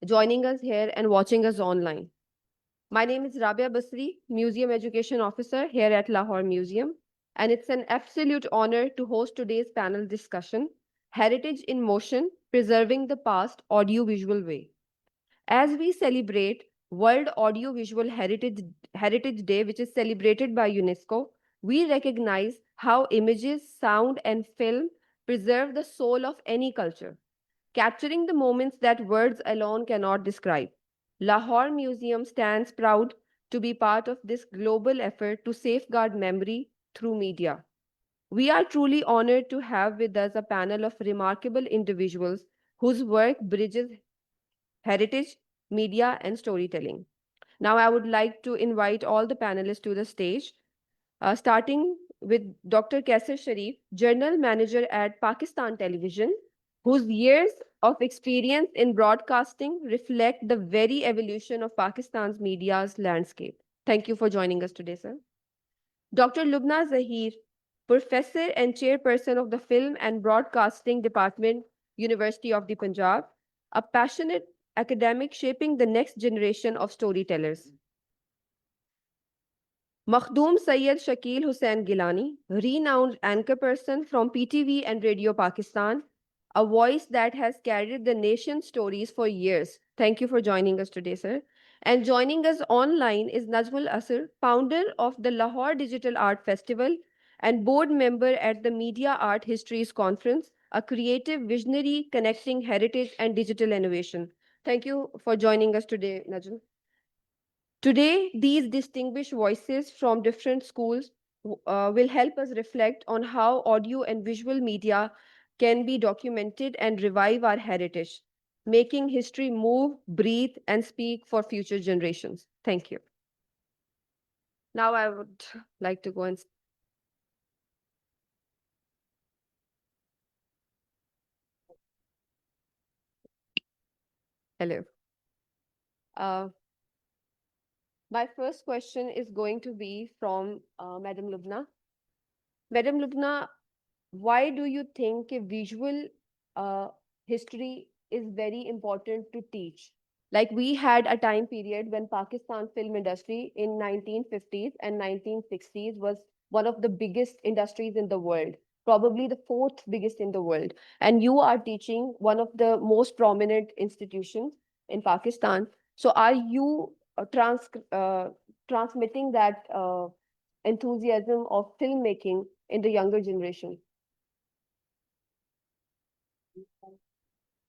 joining us here and watching us online. My name is Rabia Basri, Museum Education Officer here at Lahore Museum, and it's an absolute honor to host today's panel discussion, Heritage in Motion, Preserving the Past Audiovisual Way. As we celebrate World Audiovisual Heritage Day, which is celebrated by UNESCO, we recognize how images, sound, and film preserve the soul of any culture, capturing the moments that words alone cannot describe. Lahore Museum stands proud to be part of this global effort to safeguard memory through media. We are truly honored to have with us a panel of remarkable individuals whose work bridges heritage, media, and storytelling. Now, I would like to invite all the panelists to the stage, starting with Dr. Kaisar Sharif, General Manager at Pakistan Television, whose years of experience in broadcasting reflect the very evolution of Pakistan's media's landscape. Thank you for joining us today, sir. Dr. Lubna Zahir, Professor and Chairperson of the Film and Broadcasting Department, University of the Punjab, a passionate academic shaping the next generation of storytellers. Makhdoom Syed Shakil Hussain Gilani, renowned anchor person from PTV and Radio Pakistan, a voice that has carried the nation's stories for years. Thank you for joining us today, sir. And joining us online is Najmul Asr, founder of the Lahore Digital Art Festival and board member at the Media Art Histories Conference, a creative visionary connecting heritage and digital innovation. Thank you for joining us today, Najm. Today, these distinguished voices from different schools will help us reflect on how audio and visual media can be documented and revive our heritage, making history move, breathe, and speak for future generations. Thank you. Now I would like to go and hello. Uh, my first question is going to be from Madam Lubna. Madam Lubna, why do you think a visual uh, history is very important to teach? Like we had a time period when Pakistan film industry in 1950s and 1960s was one of the biggest industries in the world, probably the fourth biggest in the world. And you are teaching one of the most prominent institutions in Pakistan. So are you transmitting that enthusiasm of filmmaking in the younger generation?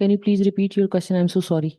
Can you please repeat your question? I'm so sorry.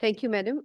Thank you, madam.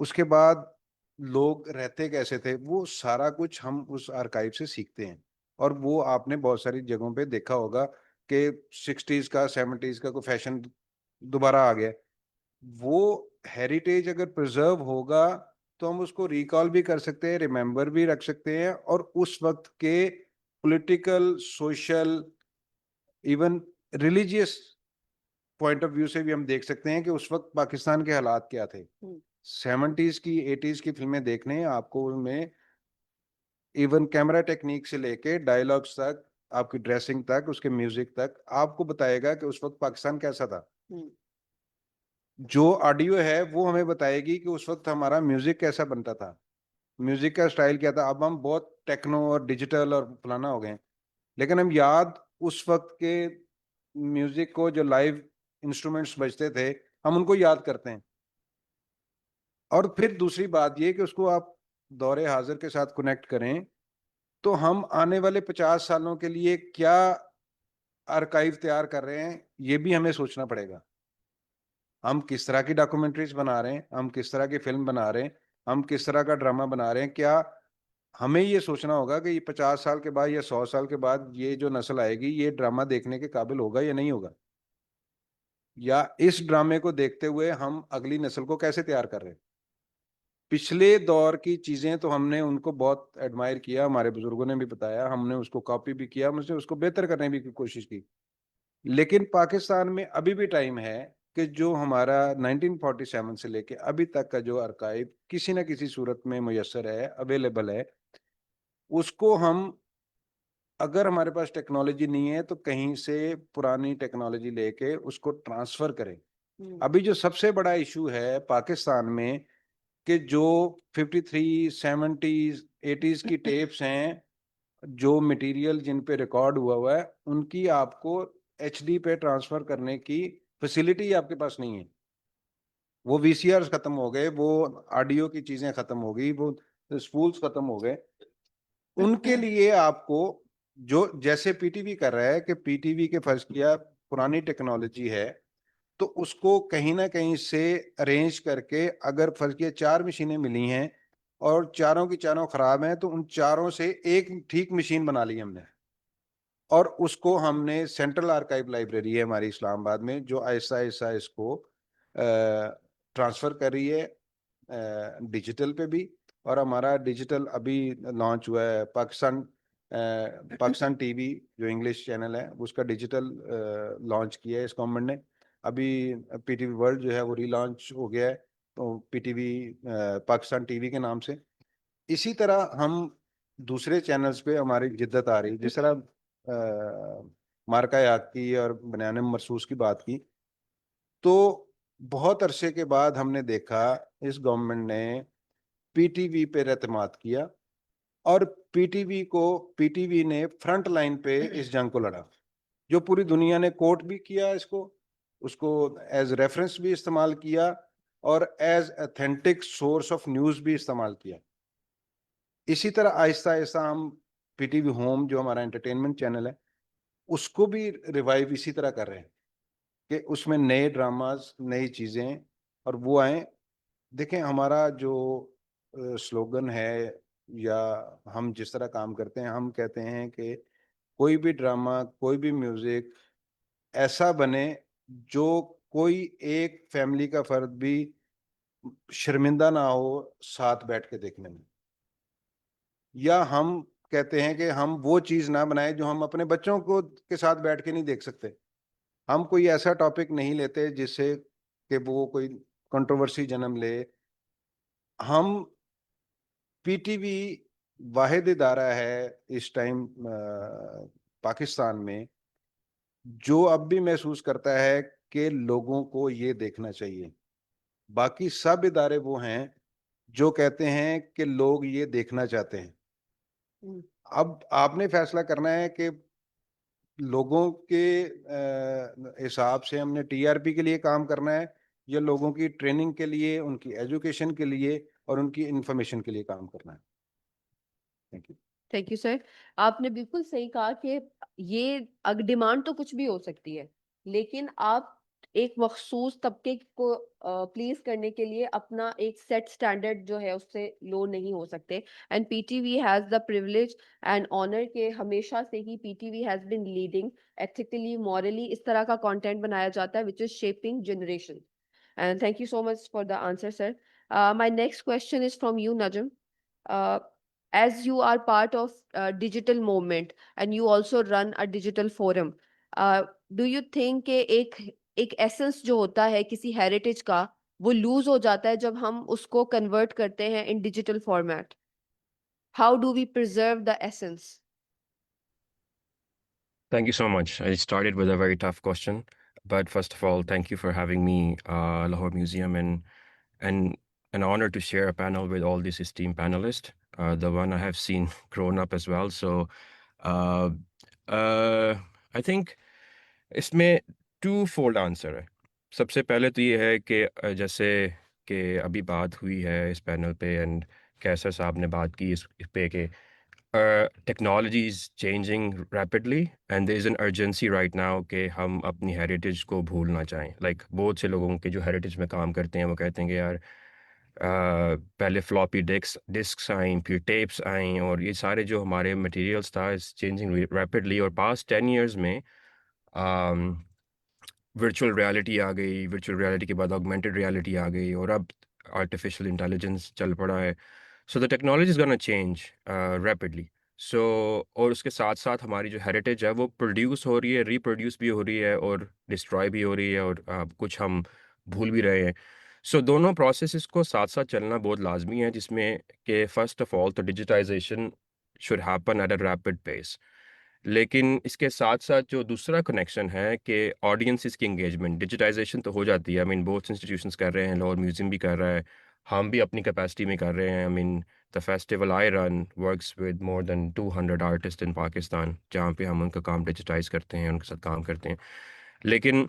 اس کے بعد لوگ رہتے کیسے تھے، وہ سارا کچھ ہم اس آرکائیو سے سیکھتے ہیں. اور وہ آپ نے بہت ساری جگہوں پہ دیکھا ہوگا کہ 60s کا 70s کا کوئی فیشن دوبارہ آ گیا. وہ ہیریٹیج اگر پرزرو ہوگا تو ہم اس کو ریکال بھی کر سکتے ہیں، ریممبر بھی رکھ سکتے ہیں، اور اس وقت کے political, social, even religious point of view سے بھی ہم دیکھ سکتے ہیں کہ اس وقت پاکستان کے حالات کیا تھے. 70s کی 80s کی فلمیں دیکھنے آپ کو ان میں ایون کیمرہ ٹیکنیک سے لے کے ڈائلاگس تک، آپ کی ڈریسنگ تک، اس کے میوزک تک آپ کو بتائے گا کہ اس وقت پاکستان کیسا تھا. جو آڈیو ہے وہ ہمیں بتائے گی کہ اس وقت ہمارا میوزک کیسا بنتا تھا، میوزک کا سٹائل کیا تھا. اب ہم بہت ٹیکنو اور ڈیجیٹل اور فلانا ہو گئے ہیں، لیکن ہم یاد اس وقت کے میوزک کو، جو لائیو انسٹرومنٹس بجتے تھے، ہم ان کو یاد کرتے ہیں. اور پھر دوسری بات یہ کہ اس کو آپ دور حاضر کے ساتھ کنیکٹ کریں تو ہم آنے والے 50 سالوں کے لیے کیا آرکائیو تیار کر رہے ہیں، یہ بھی ہمیں سوچنا پڑے گا. ہم کس طرح کی ڈاکومنٹریز بنا رہے ہیں، ہم کس طرح کی فلم بنا رہے ہیں، ہم کس طرح کا ڈرامہ بنا رہے ہیں. کیا ہمیں یہ سوچنا ہوگا کہ یہ 50 سال کے بعد یا 100 سال کے بعد یہ جو نسل آئے گی یہ ڈرامہ دیکھنے کے قابل ہوگا یا نہیں ہوگا، یا اس ڈرامے کو دیکھتے ہوئے ہم اگلی نسل کو کیسے تیار کر رہے ہیں. پچھلے دور کی چیزیں تو ہم نے ان کو بہت ایڈمائر کیا، ہمارے بزرگوں نے بھی بتایا، ہم نے اس کو کاپی بھی کیا، ہم نے اس کو بہتر کرنے بھی کی کوشش کی. لیکن پاکستان میں ابھی بھی ٹائم ہے کہ جو ہمارا 1947 سے لے کے ابھی تک کا جو آرکائیو کسی نہ کسی صورت میں میسر ہے، اویلیبل ہے، اس کو ہم، اگر ہمارے پاس ٹیکنالوجی نہیں ہے تو کہیں سے پرانی ٹیکنالوجی لے کے اس کو ٹرانسفر کریں. ابھی جو سب سے بڑا ایشو ہے پاکستان میں کہ جو 53 70s 80s کی ٹیپس ہیں، جو مٹیریل جن پہ ریکارڈ ہوا ہے، ان کی آپ کو ایچ ڈی پہ ٹرانسفر کرنے کی فیسلٹی آپ کے پاس نہیں ہے. وہ وی سی آر ختم ہو گئے، وہ آڈیو کی چیزیں ختم ہو گئی، وہ اسپولس ختم ہو گئے. ان کے لیے آپ کو جو جیسے پی ٹی وی کر رہا ہے کہ پی ٹی وی کے فرض کیا پرانی ٹیکنالوجی ہے تو اس کو کہیں نہ کہیں سے ارینج کر کے، اگر فرض کیا 4 مشینیں ملی ہیں اور چاروں کی چاروں خراب ہیں تو ان چاروں سے ایک ٹھیک مشین بنا لی ہم نے، اور اس کو ہم نے سینٹرل آرکائیو لائبریری ہے ہماری اسلام آباد میں جو آہستہ آہستہ اس کو ٹرانسفر کر رہی ہے ڈیجیٹل پہ بھی. اور ہمارا ڈیجیٹل ابھی لانچ ہوا ہے پاکستان ٹی وی جو انگلش چینل ہے، اس کا ڈیجیٹل لانچ کیا ہے اس گورنمنٹ نے. ابھی پی ٹی وی ورلڈ جو ہے وہ ری لانچ ہو گیا ہے تو پی ٹی وی پاکستان ٹی وی کے نام سے. اسی طرح ہم دوسرے چینلز پہ ہماری جدت آ رہی، جس طرح مارکا یاد کی اور بنیان مرصوص کی بات کی، تو بہت عرصے کے بعد ہم نے دیکھا اس گورنمنٹ نے پی ٹی وی پہ اعتماد کیا، اور پی ٹی وی نے فرنٹ لائن پہ اس جنگ کو لڑا. جو پوری دنیا نے کوٹ بھی کیا اس کو ایز ریفرنس بھی استعمال کیا اور ایز ایتھینٹک سورس آف نیوز بھی استعمال کیا. اسی طرح آہستہ آہستہ ہم پی ٹی وی ہوم جو ہمارا انٹرٹینمنٹ چینل ہے اس کو بھی ریوائیو اسی طرح کر رہے ہیں کہ اس میں نئے ڈراماز، نئی چیزیں اور وہ آئیں. دیکھیں ہمارا جو سلوگن ہے یا ہم جس طرح کام کرتے ہیں، ہم کہتے ہیں کہ کوئی بھی ڈرامہ، کوئی بھی میوزک ایسا بنے جو کوئی ایک فیملی کا فرد بھی شرمندہ نہ ہو ساتھ بیٹھ کے دیکھنے میں. یا ہم کہتے ہیں کہ ہم وہ چیز نہ بنائیں جو ہم اپنے بچوں کو کے ساتھ بیٹھ کے نہیں دیکھ سکتے. ہم کوئی ایسا ٹاپک نہیں لیتے جس سے کہ وہ کوئی کنٹروورسی جنم لے. ہم پی ٹی وی واحد ادارہ ہے اس ٹائم پاکستان میں جو اب بھی محسوس کرتا ہے کہ لوگوں کو یہ دیکھنا چاہیے. باقی سب ادارے وہ ہیں جو کہتے ہیں کہ لوگ یہ دیکھنا چاہتے ہیں. اب آپ نے فیصلہ کرنا ہے کہ لوگوں کے حساب سے ہم نے ٹی آر پی کے لیے کام کرنا ہے یا لوگوں کی ٹریننگ کے لیے، ان کی ایجوکیشن کے لیے اور ان کی انفارمیشن کے لیے کام کرنا ہے. Thank you. Thank you sir. آپ نے بالکل صحیح کہا کہ یہ ڈیمانڈ تو کچھ بھی ہو سکتی ہے، لیکن آپ ایک مخصوص طبقے کو پلیز کرنے کے لیے اپنا ایک سیٹ اسٹینڈرڈ جو ہے اس سے لو نہیں ہو سکتے. And P T V has the privilege and honour کہ ہمیشہ سے ہی P T V has been leading ethically morally اس طرح کا کانٹینٹ بنایا جاتا ہے which is shaping generation. And thank you so much for the answer sir. My next question is from you Najam. As you are part of digital movement and you also run a digital forum, do you think کہ ایک essence جو ہوتا ہے کسی heritage کا وہ loose ہو جاتا ہے جب ہم اس کو کنورٹ کرتے ہیں in digital format? How do we preserve the essence? Thank you so much. I started with a very tough question, but first of all, thank you for having me, Lahore Museum, and an honor to share a panel with all these esteemed panelists. The one I have seen grown up as well. So, uh, I think اس میں to fold answer ہے. سب سے پہلے تو یہ ہے کہ جیسے کہ ابھی بات ہوئی ہے اس پینل پہ اینڈ کیسر صاحب نے بات کی اس پہ کہ technology is changing rapidly and there is an urgency right now کہ ہم اپنی ہیریٹیج کو بھول نہ چاہیں. لائک بہت سے لوگوں کے جو ہیریٹیج میں کام کرتے ہیں وہ کہتے ہیں کہ یار پہلے فلاپی ڈسکس آئیں پھر ٹیپس آئیں اور یہ سارے جو ہمارے مٹیریلس تھا از چینجنگ ریپڈلی. اور پاسٹ 10 years میں ورچوئل ریالٹی آ گئی, ورچوئل ریالٹی کے بعد آگمنٹڈ ریالٹی آ گئی اور اب آرٹیفیشیل انٹیلیجنس چل پڑا ہے. So the technology is gonna change rapidly. So اور اس کے ساتھ ساتھ ہماری جو ہیریٹیج ہے وہ پروڈیوس ہو رہی ہے, ریپروڈیوس بھی ہو رہی ہے اور ڈسٹرائے بھی ہو رہی ہے اور کچھ ہم بھول بھی رہے ہیں. سو دونوں پروسیسز کو ساتھ ساتھ چلنا بہت لازمی ہے, جس میں کہ فرسٹ آف آل تو digitisation should happen at a rapid pace. لیکن اس کے ساتھ ساتھ جو دوسرا کنیکشن ہے کہ آڈینسز کی انگیجمنٹ, ڈیجیٹائزیشن تو ہو جاتی ہے. بہت انسٹیٹیوشنس کر رہے ہیں, لاہور میوزیم بھی کر رہا ہے, ہم بھی اپنی کیپیسٹی میں کر رہے ہیں. The festival I run works with more than 200 artists in Pakistan, جہاں پہ ہم ان کا کام ڈیجیٹائز کرتے ہیں, ان کے ساتھ کام کرتے ہیں. لیکن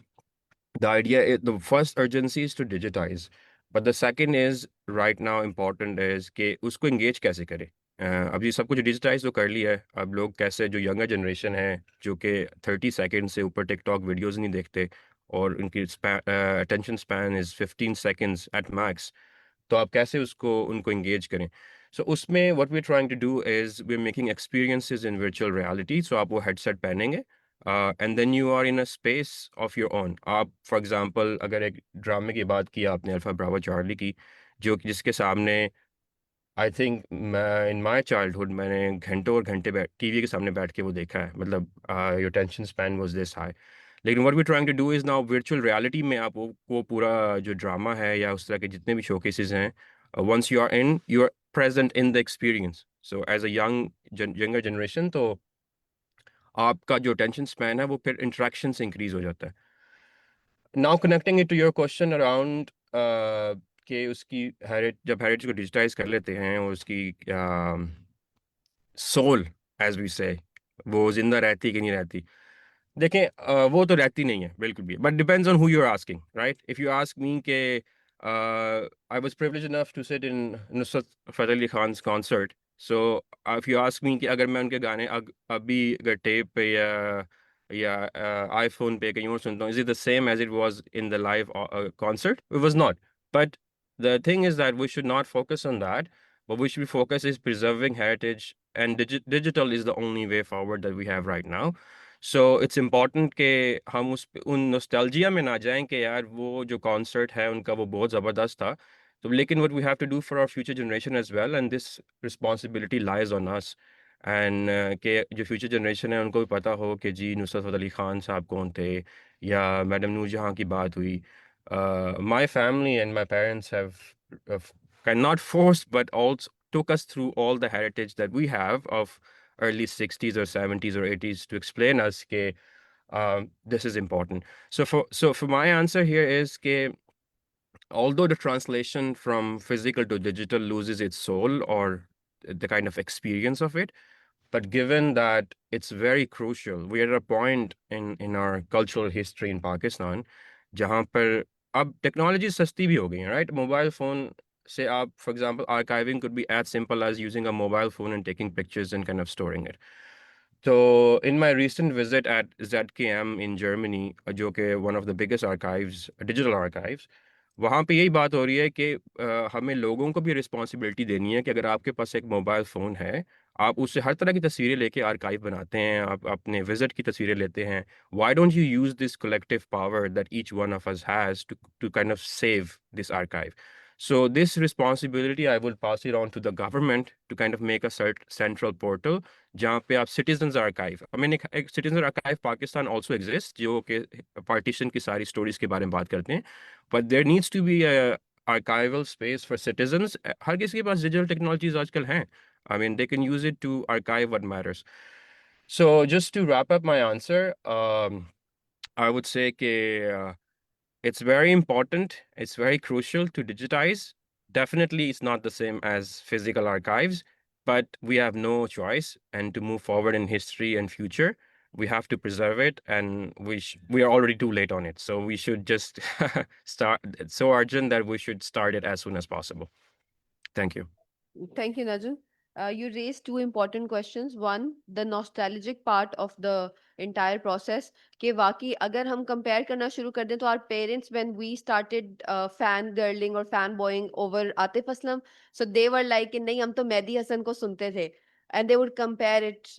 the idea the first urgency is to digitize, but the second is right now important is کہ اس کو انگیج کیسے کرے. اب یہ سب کچھ ڈیجیٹائز تو کر لیا ہے, اب لوگ کیسے جو ینگر جنریشن ہے جو کہ 30 سیکنڈ سے اوپر ٹک ٹاک ویڈیوز نہیں دیکھتے اور ان کی attention span is 15 seconds at max, تو آپ کیسے ان کو انگیج کریں. سو اس میں what we trying to do is we making experiences in virtual reality. So آپ وہ ہیڈ سیٹ پہنیں گے and then you are in a space of your own. آپ فار ایگزامپل اگر ایک ڈرامے کی بات کی آپ نے, الفا براوا چارلی کی, جس کے سامنے I think in my childhood میں نے گھنٹوں اور گھنٹے ٹی وی کے سامنے بیٹھ کے وہ دیکھا ہے, مطلب your attention span was this high. لیکن what we trying to do is now virtual reality میں آپ وہ پورا جو ڈرامہ ہے یا اس طرح کے جتنے بھی شو کیسز ہیں, once you are present in the experience. So as a younger generation تو آپ کا جو ٹینشن اسپین ہے وہ پھر انٹریکشن سے انکریز ہو جاتا ہے. Now connecting it to your question around کہ اس کی جب ہیریٹیج کو ڈیجیٹائز کر لیتے ہیں اور اس کی سول ایز وی سے وہ زندہ رہتی کہ نہیں رہتی. دیکھیں وہ تو رہتی نہیں ہے بالکل بھی, but depends on who you are asking, right. If you ask me کہ I was privilege enough to sit in Nusrat Fateh Ali Khan's concert. So if you ask me کہ اگر میں ان کے گانے ابھی اگر ٹیپ پہ یا آئی فون پہ کہیں اور سنتا ہوں, is it the same as it was in the live concert? It was not. But the thing is that we should not focus on that. What we should focus is preserving heritage, and digital is the only way forward that we have right now. So it's important کہ ہم ان نوسٹیلجیا میں نہ جائیں کہ یار وہ جو concert ہے ان کا وہ بہت زبردست تھا. تو لیکن what we have to do for our future generation as well, and this responsibility lies on us. And کہ جو فیوچر جنریشن ہے ان کو بھی پتہ ہو کہ جی نصرت فتح علی خان صاحب کون تھے, یا میڈم نور جہاں کی بات ہوئی. My family and my parents have not forced but also took us through all the heritage that we have of early 60s or 70s or 80s to explain us that this is important. So for my answer here is that although the translation from physical to digital loses its soul or the kind of experience of it, but given that it's very crucial, we are at a point in our cultural history in Pakistan جہاں پر اب technology سستی بھی ہو گئی ہیں, right. Mobile phone سے آپ for example archiving could be as simple as using a mobile phone and taking pictures and kind of storing it. So in my recent visit at ZKM in Germany, جو کہ one of the biggest archives, digital archives, وہاں پہ یہی بات ہو رہی ہے کہ ہمیں لوگوں کو بھی رسپانسبلٹی دینی ہے کہ اگر آپ کے پاس ایک موبائل فون ہے، آپ اس سے ہر طرح کی تصویریں لے کے آرکائیو بناتے ہیں، آپ اپنے وزٹ کی تصویریں لیتے ہیں. Why don't you use this collective power that each one of us has to kind of save this archive. So this responsibility I will pass it on to the government to kind of make a central portal جہاں پہ آپ citizens archive, ایک citizen archive Pakistan also exist جو کہ partition کی ساری stories کے بارے میں بات کرتے ہیں، but there needs to be archival space for citizens. ہر کسی کے پاس ڈیجیٹل ٹیکنالوجیز آج کل ہیں. I mean, they can use it to archive what matters. So just to wrap up my answer, I would say that it's very important, it's very crucial to digitize. Definitely, it's not the same as physical archives, but we have no choice. And to move forward in history and future, we have to preserve it, and we are already too late on it. So we should just start. It's so urgent that we should start it as soon as possible. Thank you. Thank you, Najul. You raised two important questions. One, the nostalgic part of the entire process. کہ واقعی اگر ہم compare کرنا شروع کر دیں تو our parents when we started fan girling or fan boying over Atif Aslam, so they were like کہ نہیں ہم تو مہدی حسن کو سنتے تھے. And they would compare it,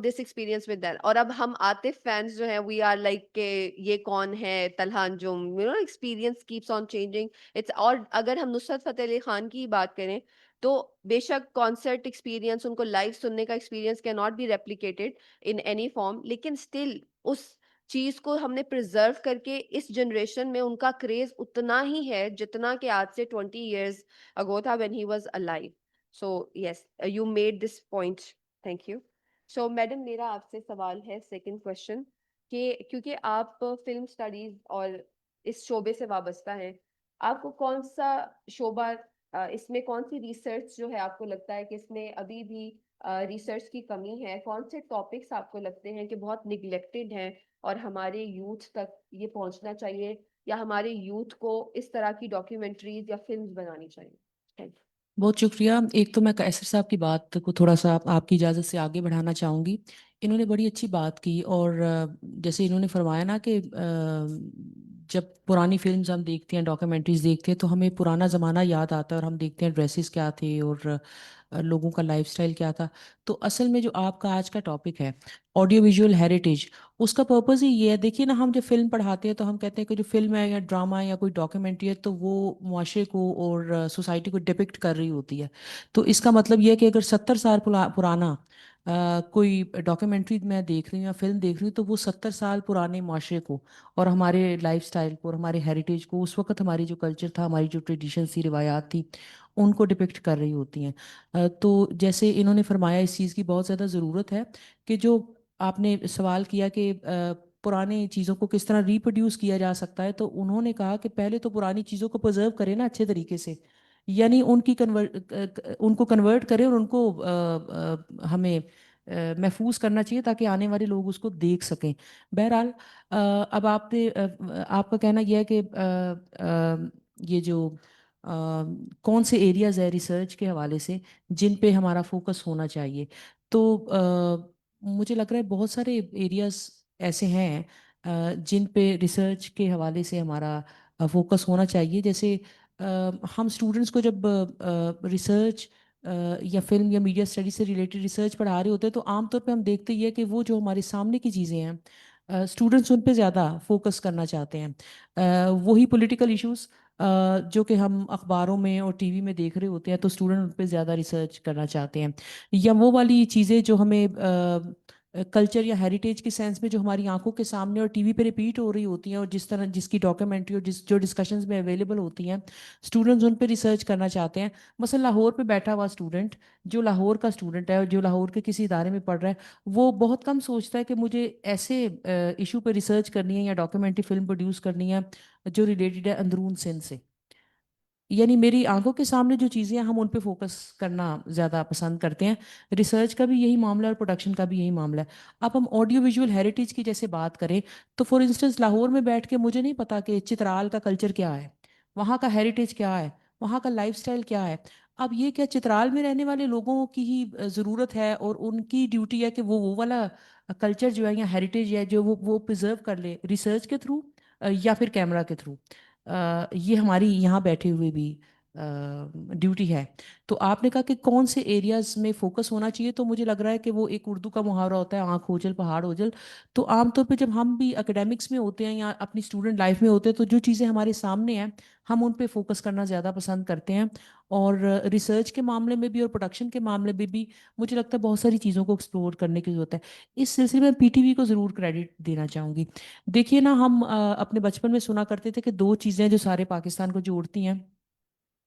this experience with that. اور اب ہم عاطف fans جو ہیں we are like کہ یہ کون ہے طلحہ انجم, experience keeps on changing. اور اگر ہم نصرت فتح علی خان کی بات کریں تو بے شک کانسرٹ ایکسپیرینس ان کو لائیو سننے کا ایکسپیرینس کی not be replicated in any form, لیکن اسٹل اس چیز کو ہم نے پرزرو کر کے اس جنریشن میں ان کا کریز اتنا ہی ہے جتنا کہ آج سے 20 ایئرز اگو تھا when he was alive. So yes, you made this point. Thank you. So madam میرا آپ سے سوال ہے سیکنڈ کوشچن کہ کیونکہ آپ فلم اسٹڈیز اور اس شعبے سے وابستہ ہیں, آپ کو کون سا شعبہ اس میں کون سی ریسرچ جو ہے آپ کو لگتا ہے کہ اس میں ابھی بھی ریسرچ کی کمی ہے, کون سے ٹاپکس آپ کو لگتے ہیں کہ بہت نگلیکٹڈ ہیں اور ہمارے یوتھ تک یہ پہنچنا چاہیے یا ہمارے یوتھ کو اس طرح کی ڈاکیومنٹریز یا فلمز بنانی چاہیے؟ Thank you. بہت شکریہ. ایک تو میں قیصر صاحب کی بات کو تھوڑا سا آپ کی اجازت سے آگے بڑھانا چاہوں گی. انہوں نے بڑی اچھی بات کی اور جیسے انہوں نے فرمایا نا کہ جب پرانی فلمز ہم دیکھتے ہیں, ڈاکیومنٹریز دیکھتے ہیں تو ہمیں پرانا زمانہ یاد آتا ہے اور ہم دیکھتے ہیں ڈریسز کیا تھے اور لوگوں کا لائف سٹائل کیا تھا. تو اصل میں جو آپ کا آج کا ٹاپک ہے آڈیو ویژول ہیریٹیج, اس کا پرپز ہی یہ ہے. دیکھیے نا, ہم جب فلم پڑھاتے ہیں تو ہم کہتے ہیں کہ جو فلم ہے یا ڈرامہ یا کوئی ڈاکیومنٹری ہے تو وہ معاشرے کو اور سوسائٹی کو ڈپکٹ کر رہی ہوتی ہے. تو اس کا مطلب یہ ہے کہ اگر 70 سال پرانا کوئی ڈاکیومنٹری میں دیکھ رہی ہوں یا فلم دیکھ رہی ہوں تو وہ 70 سال پرانے معاشرے کو اور ہمارے لائف سٹائل کو اور ہمارے ہیریٹیج کو, اس وقت ہماری جو کلچر تھا, ہماری جو ٹریڈیشنس تھی, روایات تھی, ان کو ڈپکٹ کر رہی ہوتی ہیں. تو جیسے انہوں نے فرمایا اس چیز کی بہت زیادہ ضرورت ہے کہ جو آپ نے سوال کیا کہ پرانی چیزوں کو کس طرح ریپروڈیوس کیا جا سکتا ہے, تو انہوں نے کہا کہ پہلے تو پرانی چیزوں کو پرزرو کریں نا اچھے طریقے سے, یعنی ان کو کنورٹ کریں اور ان کو ہمیں محفوظ کرنا چاہیے تاکہ آنے والے لوگ اس کو دیکھ سکیں. بہرحال اب آپ کا کہنا یہ ہے کہ یہ جو کون سے ایریاز ہے ریسرچ کے حوالے سے جن پہ ہمارا فوکس ہونا چاہیے, تو مجھے لگ رہا ہے بہت سارے ایریاز ایسے ہیں جن پہ ریسرچ کے حوالے سے ہمارا فوکس ہونا چاہیے. جیسے ہم اسٹوڈنٹس کو جب ریسرچ یا فلم یا میڈیا اسٹڈی سے ریلیٹڈ ریسرچ پڑھا رہے ہوتے ہیں تو عام طور پہ ہم دیکھتے ہی ہے کہ وہ جو ہمارے سامنے کی چیزیں ہیں اسٹوڈنٹس ان پہ زیادہ فوکس کرنا چاہتے ہیں. وہی پولیٹیکل ایشوز جو کہ ہم اخباروں میں اور ٹی وی میں دیکھ رہے ہوتے ہیں تو اسٹوڈنٹ ان پہ زیادہ ریسرچ کرنا چاہتے ہیں, یا وہ والی چیزیں جو ہمیں کلچر یا ہیریٹیج کی سینس میں جو ہماری آنکھوں کے سامنے اور ٹی وی پہ ریپیٹ ہو رہی ہوتی ہیں اور جس کی ڈاکیومنٹری اور جو ڈسکشنز میں اویلیبل ہوتی ہیں, اسٹوڈنٹس ان پہ ریسرچ کرنا چاہتے ہیں. مثلا لاہور پہ بیٹھا ہوا اسٹوڈنٹ جو لاہور کا اسٹوڈنٹ ہے اور جو لاہور کے کسی ادارے میں پڑھ رہا ہے, وہ بہت کم سوچتا ہے کہ مجھے ایسے ایشو پہ ریسرچ کرنی ہے یا ڈاکیومنٹری فلم پروڈیوس کرنی ہے جو ریلیٹڈ ہے اندرون سندھ سے. یعنی میری آنکھوں کے سامنے جو چیزیں ہیں ہم ان پہ فوکس کرنا زیادہ پسند کرتے ہیں. ریسرچ کا بھی یہی معاملہ اور پروڈکشن کا بھی یہی معاملہ ہے. اب ہم آڈیو ویژول ہیریٹیج کی جیسے بات کریں تو فار انسٹنس لاہور میں بیٹھ کے مجھے نہیں پتا کہ چترال کا کلچر کیا ہے, وہاں کا ہیریٹیج کیا ہے, وہاں کا لائف سٹائل کیا ہے. اب یہ کیا چترال میں رہنے والے لوگوں کی ہی ضرورت ہے اور ان کی ڈیوٹی ہے کہ وہ والا کلچر جو ہے یا ہیریٹیج ہے جو وہ پرزرو کر لے ریسرچ کے تھرو یا پھر کیمرہ کے تھرو. یہ ہماری یہاں بیٹھے ہوئے بھی ڈیوٹی ہے. تو آپ نے کہا کہ کون سے ایریاز میں فوکس ہونا چاہیے, تو مجھے لگ رہا ہے کہ وہ ایک اردو کا محاورہ ہوتا ہے آنکھ اوجل پہاڑ اوجل. تو عام طور پہ جب ہم بھی اکیڈمکس میں ہوتے ہیں یا اپنی اسٹوڈنٹ لائف میں ہوتے ہیں تو جو چیزیں ہمارے سامنے ہیں ہم ان پہ فوکس کرنا زیادہ پسند کرتے ہیں. اور ریسرچ کے معاملے میں بھی اور پروڈکشن کے معاملے میں بھی مجھے لگتا ہے بہت ساری چیزوں کو ایکسپلور کرنے کی ضرورت ہے. اس سلسلے میں پی ٹی وی کو ضرور کریڈٹ دینا چاہوں گی. دیکھیے نا, ہم اپنے بچپن میں سنا کرتے تھے کہ دو چیزیں جو سارے پاکستان کو جوڑتی ہیں,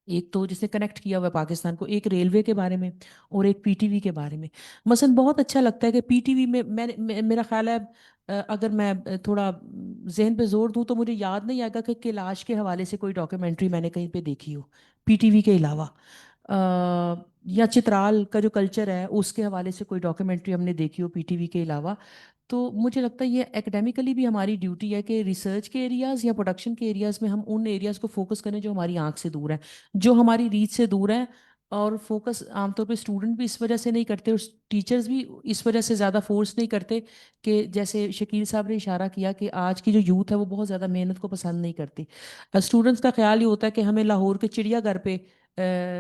ایک تو جس نے کنیکٹ کیا ہوا ہے پاکستان کو, ایک ریلوے کے بارے میں اور ایک پی ٹی وی کے بارے میں. مثلاً بہت اچھا لگتا ہے کہ پی ٹی وی میں میرا خیال ہے اگر میں تھوڑا ذہن پہ زور دوں تو مجھے یاد نہیں آئے گا کہ کیلاش کے حوالے سے کوئی ڈاکیومنٹری میں نے کہیں پہ دیکھی ہو پی ٹی وی کے علاوہ, یا چترال کا جو کلچر ہے اس کے حوالے سے کوئی ڈاکیومنٹری ہم نے دیکھی ہو پی ٹی وی کے علاوہ. تو مجھے لگتا ہے یہ ایکڈیمیکلی بھی ہماری ڈیوٹی ہے کہ ریسرچ کے ایریاز یا پروڈکشن کے ایریاز میں ہم ان ایریاز کو فوکس کریں جو ہماری آنکھ سے دور ہیں, جو ہماری ریچ سے دور ہیں. اور فوکس عام طور پہ اسٹوڈنٹ بھی اس وجہ سے نہیں کرتے اور ٹیچرز بھی اس وجہ سے زیادہ فورس نہیں کرتے کہ جیسے شکیل صاحب نے اشارہ کیا کہ آج کی جو یوتھ ہے وہ بہت زیادہ محنت کو پسند نہیں کرتی. اسٹوڈنٹس کا خیال یہ ہوتا ہے کہ ہمیں لاہور کے چڑیا گھر پہ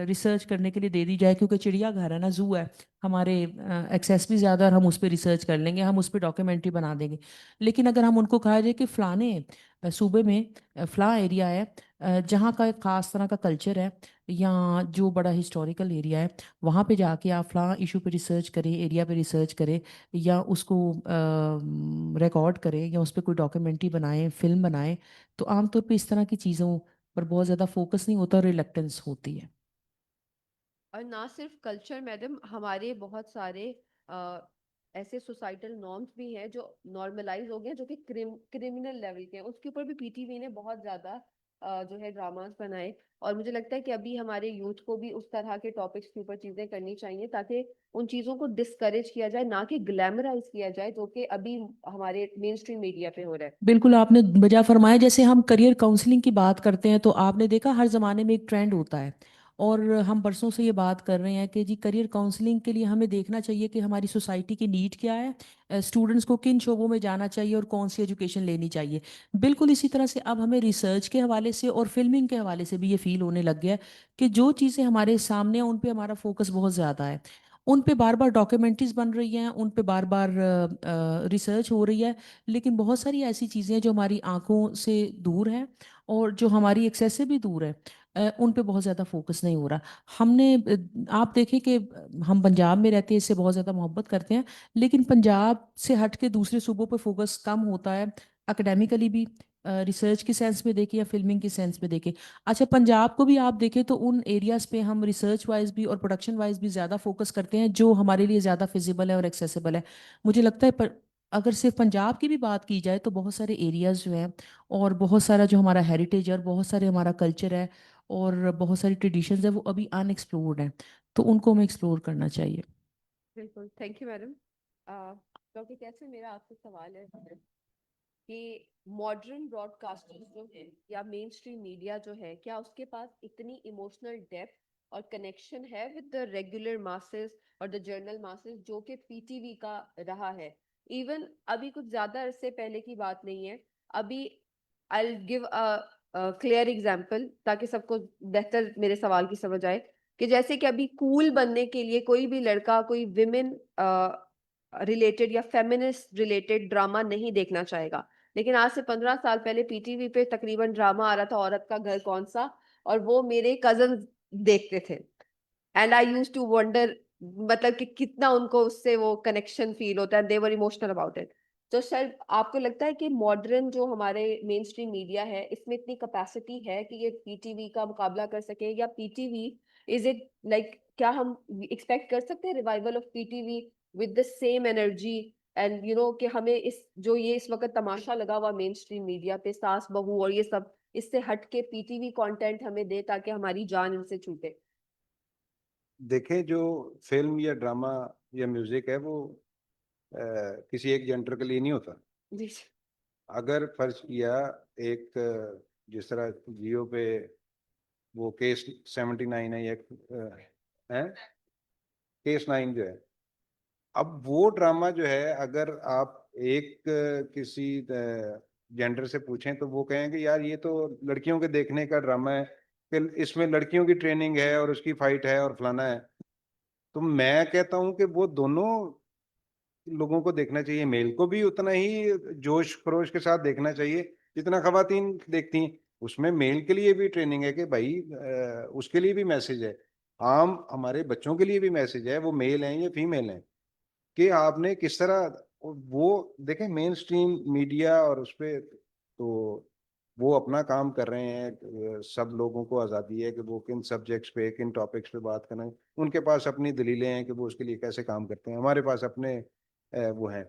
ریسرچ کرنے کے لیے دے دی جائے کیونکہ چڑیا گھر ہے نا, زو ہے, ہمارے ایکسیس بھی زیادہ اور ہم اس پہ ریسرچ کر لیں گے, ہم اس پہ ڈاکیومنٹری بنا دیں گے. لیکن اگر ہم ان کو کہا جائے کہ فلانے صوبے میں فلاں ایریا ہے جہاں کا ایک خاص طرح کا کلچر ہے یا جو بڑا ہسٹوریکل ایریا ہے, وہاں پہ جا کے آپ فلاں ایشو پہ ریسرچ کریں, ایریا پہ ریسرچ کریں یا اس کو ریکارڈ کریں یا اس پہ کوئی ڈاکیومنٹری بنائیں, فلم بنائیں, تو عام طور پہ اس طرح کی چیزوں پر بہت زیادہ فوکس نہیں ہوتا اور ریلیکٹنس ہوتی ہے. اور نہ صرف کلچر میڈم, ہمارے بہت سارے ایسے سوسائٹل نارمس بھی ہیں جو نارملائز ہو گئے جو کہ کرمنل لیول کے ہیں, اس کے اوپر بھی پی ٹی وی نے بہت زیادہ جو ہے ڈراماز بنائے. اور مجھے لگتا ہے کہ ابھی ہمارے یوتھ کو بھی اس طرح کے ٹاپکس کے اوپر چیزیں کرنی چاہیے تاکہ ان چیزوں کو ڈسکریج کیا جائے, نہ کہ گلیمرائز کیا جائے جو کہ ابھی ہمارے مین اسٹریم میڈیا پہ ہو رہا ہے. بالکل آپ نے بجا فرمایا. جیسے ہم کریئر کاؤنسلنگ کی بات کرتے ہیں تو آپ نے دیکھا ہر زمانے میں ایک ٹرینڈ ہوتا ہے, اور ہم برسوں سے یہ بات کر رہے ہیں کہ جی کریئر کاؤنسلنگ کے لیے ہمیں دیکھنا چاہیے کہ ہماری سوسائٹی کی نیڈ کیا ہے, اسٹوڈنٹس کو کن شعبوں میں جانا چاہیے اور کون سی ایجوکیشن لینی چاہیے. بالکل اسی طرح سے اب ہمیں ریسرچ کے حوالے سے اور فلمنگ کے حوالے سے بھی یہ فیل ہونے لگ گیا ہے کہ جو چیزیں ہمارے سامنے ہیں ان پہ ہمارا فوکس بہت زیادہ ہے, ان پہ بار بار ڈاکیومنٹریز بن رہی ہیں, ان پہ بار بار ریسرچ ہو رہی ہے, لیکن بہت ساری ایسی چیزیں جو ہماری آنکھوں سے دور ہیں اور جو ہماری ایکسیس سے بھی دور ہے ان پہ بہت زیادہ فوکس نہیں ہو رہا. ہم نے آپ دیکھیں کہ ہم پنجاب میں رہتے ہیں, اس سے بہت زیادہ محبت کرتے ہیں, لیکن پنجاب سے ہٹ کے دوسرے صوبوں پہ فوکس کم ہوتا ہے اکیڈیمیکلی بھی, ریسرچ کی سینس میں دیکھیں یا فلمنگ کی سینس میں دیکھیں. اچھا پنجاب کو بھی آپ دیکھیں تو ان ایریاز پہ ہم ریسرچ وائز بھی اور پروڈکشن وائز بھی زیادہ فوکس کرتے ہیں جو ہمارے لیے زیادہ فیزیبل ہے اور ایکسیسیبل ہے. مجھے لگتا ہے اگر صرف پنجاب کی بھی بات کی جائے تو بہت سارے ایریاز جو ہیں اور بہت سارا جو ہمارا ہیریٹیج ہے اور بہت سارے ہمارا کلچر ہے اور بہت ساری ٹریڈیشنز ہیں وہ ابھی ان ایکسپلورڈ ہیں, تو ان کو ہمیں ایکسپلور کرنا چاہیے. بالکل, تھینک یو میڈم. ڈاکٹر کیسے, میرا آپ سے سوال ہے کہ ماڈرن براڈ کاسٹرز جو ہیں یا مین اسٹریم میڈیا جو ہے, کیا اس کے پاس اتنی ایموشنل ڈیپتھ اور کنیکشن ہے ود دا ریگولر ماسز اور دا جرنل ماسز جو کہ پی ٹی وی کا رہا ہے؟ ایون ابھی کچھ زیادہ عرصے پہلے کی بات نہیں ہے, ابھی I'll give a clear example تاکہ سب کو بہتر میرے سوال کی سمجھ آئے, کہ جیسے کہ ابھی کول بننے کے لیے کوئی بھی لڑکا کوئی ویمن ریلیٹڈ یا فیمنسٹ ریلیٹڈ ڈراما نہیں دیکھنا چاہے گا, لیکن آج سے 15 سال پہلے پی ٹی وی پہ تقریباً ڈراما آ رہا تھا عورت کا گھر کون سا, اور وہ میرے کزن دیکھتے تھے. And I use to wonder مطلب کہ کتنا ان کو اس سے وہ کنیکشن فیل ہوتا ہے, دے ور ایموشنل اباؤٹ اٹ. تو سر آپ کو لگتا ہے کہ ماڈرن جو ہمارے مین اسٹریم میڈیا ہے اس میں اتنی کیپیسٹی ہے کہ یہ پی ٹی وی کا مقابلہ کر سکے, یا P T V is it like کیا ہم ایکسپیکٹ کر سکتے ہیں revival of P T V with the same energy and you know کہ ہمیں جو یہ اس وقت تماشا لگا ہوا مین اسٹریم میڈیا پہ ساس بہو اور یہ سب, اس سے ہٹ کے پی ٹی وی کانٹینٹ ہمیں دے تاکہ ہماری جان ان سے چھوٹے؟ دیکھیں جو فلم یا ڈرامہ یا میوزک ہے وہ کسی ایک جینڈر کے لیے نہیں ہوتا. جی اگر فرض کیا ایک جس طرح جیو پہ وہ کیس 79 ہے یا کیس 9 جو ہے. اب وہ ڈرامہ جو ہے اگر آپ ایک کسی جینڈر سے پوچھیں تو وہ کہیں گے یار یہ تو لڑکیوں کے دیکھنے کا ڈرامہ ہے کہ اس میں لڑکیوں کی ٹریننگ ہے اور اس کی فائٹ ہے اور فلانا ہے. تو میں کہتا ہوں کہ وہ دونوں لوگوں کو دیکھنا چاہیے, میل کو بھی اتنا ہی جوش خروش کے ساتھ دیکھنا چاہیے جتنا خواتین دیکھتی ہیں. اس میں میل کے لیے بھی ٹریننگ ہے کہ بھائی اس کے لیے بھی میسج ہے, عام ہمارے بچوں کے لیے بھی میسج ہے, وہ میل ہیں یا فیمیل ہیں, کہ آپ نے کس طرح وہ دیکھیں مین اسٹریم میڈیا اور اس پہ تو وہ اپنا کام کر رہے ہیں. سب لوگوں کو آزادی ہے کہ وہ کن سبجیکٹس پہ کن ٹاپکس پہ بات کریں, ان کے پاس اپنی دلیلیں ہیں کہ وہ اس کے لیے کیسے کام کرتے ہیں, ہمارے پاس اپنے وہ ہیں.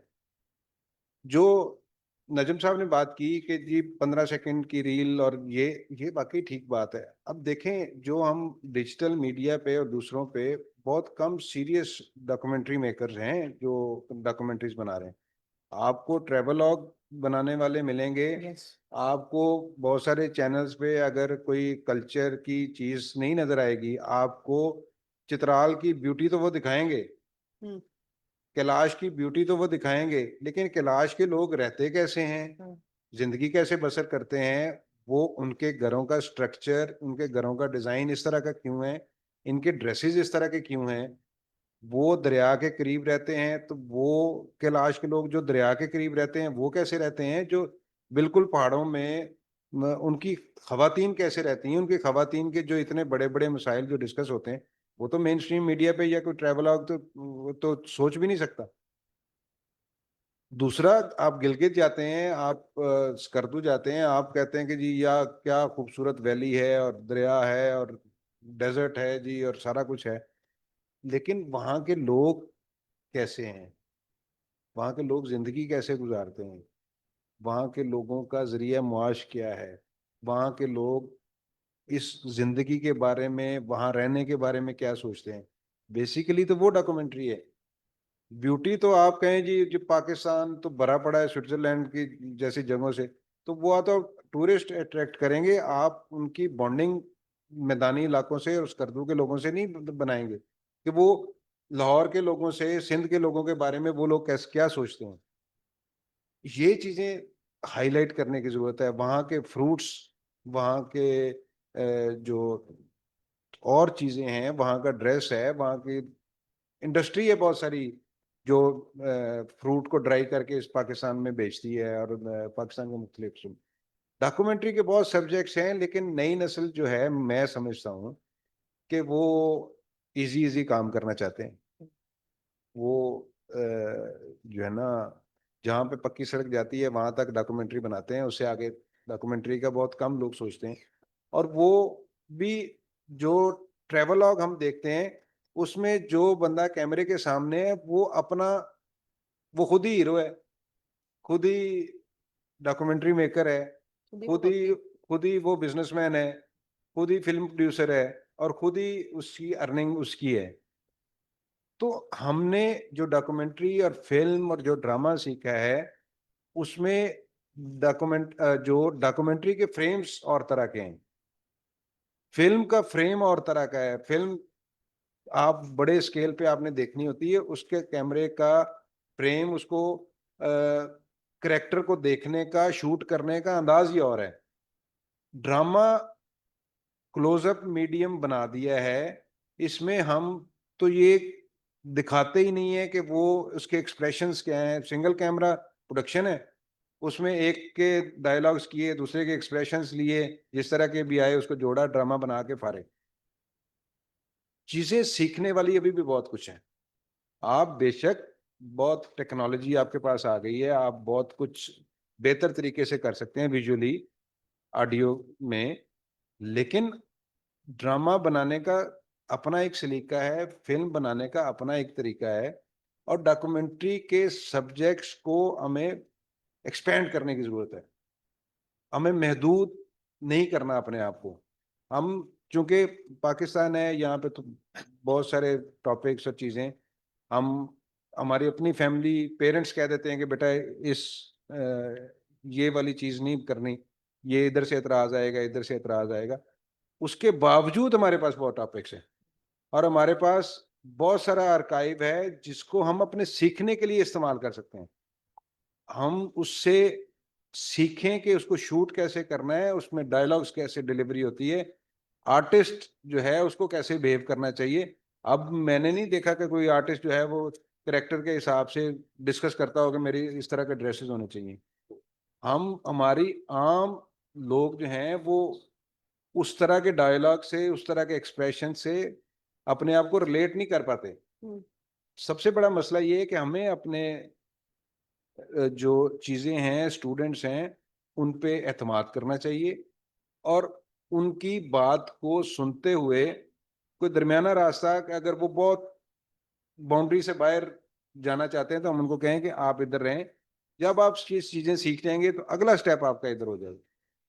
جو نجم صاحب نے بات کی کہ جی 15 سیکنڈ کی ریل اور یہ باقی ٹھیک بات ہے. اب دیکھیں جو ہم ڈیجیٹل میڈیا پہ اور دوسروں پہ بہت کم سیریس ڈاکومنٹری میکرز ہیں جو ڈاکومنٹریز بنا رہے ہیں. آپ کو ٹریولاگ بنانے والے ملیں گے, آپ کو بہت سارے چینلز پہ اگر کوئی کلچر کی چیز نہیں نظر آئے گی, آپ کو چترال کی بیوٹی تو وہ دکھائیں گے, کیلاش کی بیوٹی تو وہ دکھائیں گے, لیکن کیلاش کے لوگ رہتے کیسے ہیں, زندگی کیسے بسر کرتے ہیں, وہ ان کے گھروں کا سٹرکچر, ان کے گھروں کا ڈیزائن اس طرح کا کیوں ہے, ان کے ڈریسز اس طرح کے کیوں ہیں, وہ دریا کے قریب رہتے ہیں تو وہ کیلاش کے لوگ جو دریا کے قریب رہتے ہیں وہ کیسے رہتے ہیں, جو بالکل پہاڑوں میں ان کی خواتین کیسے رہتی ہیں, ان کی خواتین کے جو اتنے بڑے بڑے مسائل جو ڈسکس ہوتے ہیں وہ تو مین اسٹریم میڈیا پہ یا کوئی ٹریولاگ تو سوچ بھی نہیں سکتا. دوسرا آپ گلگت جاتے ہیں, آپ اسکردو جاتے ہیں, آپ کہتے ہیں کہ جی یا کیا خوبصورت ویلی ہے اور دریا ہے اور ڈیزرٹ ہے جی اور سارا کچھ ہے, لیکن وہاں کے لوگ کیسے ہیں, وہاں کے لوگ زندگی کیسے گزارتے ہیں, وہاں کے لوگوں کا ذریعہ معاش کیا ہے, وہاں کے لوگ اس زندگی کے بارے میں, وہاں رہنے کے بارے میں کیا سوچتے ہیں. بیسیکلی تو وہ ڈاکومنٹری ہے. بیوٹی تو آپ کہیں جی پاکستان تو بھرا پڑا ہے سوئٹزرلینڈ کی جیسی جگہوں سے, تو وہ تو ٹورسٹ اٹریکٹ کریں گے, آپ ان کی بانڈنگ میدانی علاقوں سے اور اسکردو کے لوگوں سے نہیں بنائیں گے کہ وہ لاہور کے لوگوں سے, سندھ کے لوگوں کے بارے میں وہ لوگ کیا سوچتے ہیں. یہ چیزیں ہائی لائٹ کرنے کی ضرورت ہے. وہاں کے فروٹس, وہاں کے جو اور چیزیں ہیں, وہاں کا ڈریس ہے, وہاں کی انڈسٹری ہے بہت ساری جو فروٹ کو ڈرائی کر کے اس پاکستان میں بیچتی ہے, اور پاکستان کے مختلف ڈاکومنٹری کے بہت سبجیکٹس ہیں, لیکن نئی نسل جو ہے میں سمجھتا ہوں کہ وہ ایزی کام کرنا چاہتے ہیں. وہ جو ہے نا جہاں پہ پکی سڑک جاتی ہے وہاں تک ڈاکومنٹری بناتے ہیں, اس سے آگے ڈاکومنٹری کا بہت کم لوگ سوچتے ہیں. اور وہ بھی جو ٹریولاگ ہم دیکھتے ہیں اس میں جو بندہ کیمرے کے سامنے ہے وہ وہ خود ہی ہیرو ہے, خود ہی ڈاکومنٹری میکر ہے, خود ہی وہ بزنس مین ہے, خود ہی فلم پروڈیوسر ہے, اور خود ہی اس کی ارننگ اس کی ہے. تو ہم نے جو ڈاکومنٹری اور فلم اور جو ڈرامہ سیکھا ہے اس میں جو ڈاکومنٹری کے فریمز اور طرح کے ہیں, فلم کا فریم اور طرح کا ہے. فلم آپ بڑے اسکیل پہ آپ نے دیکھنی ہوتی ہے, اس کے کیمرے کا فریم, اس کو کریکٹر کو دیکھنے کا, شوٹ کرنے کا انداز ہی اور ہے. ڈرامہ کلوز اپ میڈیم بنا دیا ہے, اس میں ہم تو یہ دکھاتے ہی نہیں ہے کہ وہ اس کے ایکسپریشنز کیا ہیں. سنگل کیمرہ پروڈکشن ہے, اس میں ایک کے ڈائلاگز کیے, دوسرے کے ایکسپریشنز لیے, جس طرح کے بھی آئے اس کو جوڑا, ڈرامہ بنا کے فارغ. چیزیں سیکھنے والی ابھی بھی بہت کچھ ہیں. آپ بے شک بہت ٹیکنالوجی آپ کے پاس آ گئی ہے, آپ بہت کچھ بہتر طریقے سے کر سکتے ہیں ویژولی, آڈیو میں, لیکن ڈرامہ بنانے کا اپنا ایک سلیقہ ہے, فلم بنانے کا اپنا ایک طریقہ ہے, اور ڈاکومنٹری کے سبجیکٹس کو ہمیں ایکسپینڈ کرنے کی ضرورت ہے. ہمیں محدود نہیں کرنا اپنے آپ کو. ہم چونکہ پاکستان ہے, یہاں پہ تو بہت سارے ٹاپکس اور چیزیں ہماری اپنی فیملی پیرنٹس کہہ دیتے ہیں کہ بیٹا یہ والی چیز نہیں کرنی, یہ ادھر سے اعتراض آئے گا, ادھر سے اعتراض آئے گا. اس کے باوجود ہمارے پاس بہت ٹاپکس ہیں اور ہمارے پاس بہت سارا آرکائیو ہے جس کو ہم اپنے سیکھنے کے لیے استعمال کر سکتے ہیں. ہم اس سے سیکھیں کہ اس کو شوٹ کیسے کرنا ہے, اس میں ڈائلاگس کیسے ڈلیوری ہوتی ہے, آرٹسٹ جو ہے اس کو کیسے بہیو کرنا چاہیے. اب میں نے نہیں دیکھا کہ کوئی آرٹسٹ جو ہے وہ کریکٹر کے حساب سے ڈسکس کرتا ہو کہ میری اس طرح کے ڈریسز ہونے چاہیے. ہماری عام لوگ جو ہیں وہ اس طرح کے ڈائلاگ سے, اس طرح کے ایکسپریشن سے اپنے آپ کو ریلیٹ نہیں کر پاتے. سب سے بڑا مسئلہ یہ ہے کہ ہمیں اپنے جو چیزیں ہیں, اسٹوڈنٹس ہیں, ان پہ اعتماد کرنا چاہیے اور ان کی بات کو سنتے ہوئے کوئی درمیانہ راستہ, کہ اگر وہ بہت باؤنڈری سے باہر جانا چاہتے ہیں تو ہم ان کو کہیں کہ آپ ادھر رہیں. جب آپ یہ چیزیں سیکھ جائیں گے تو اگلا سٹیپ آپ کا ادھر ہو جائے گا.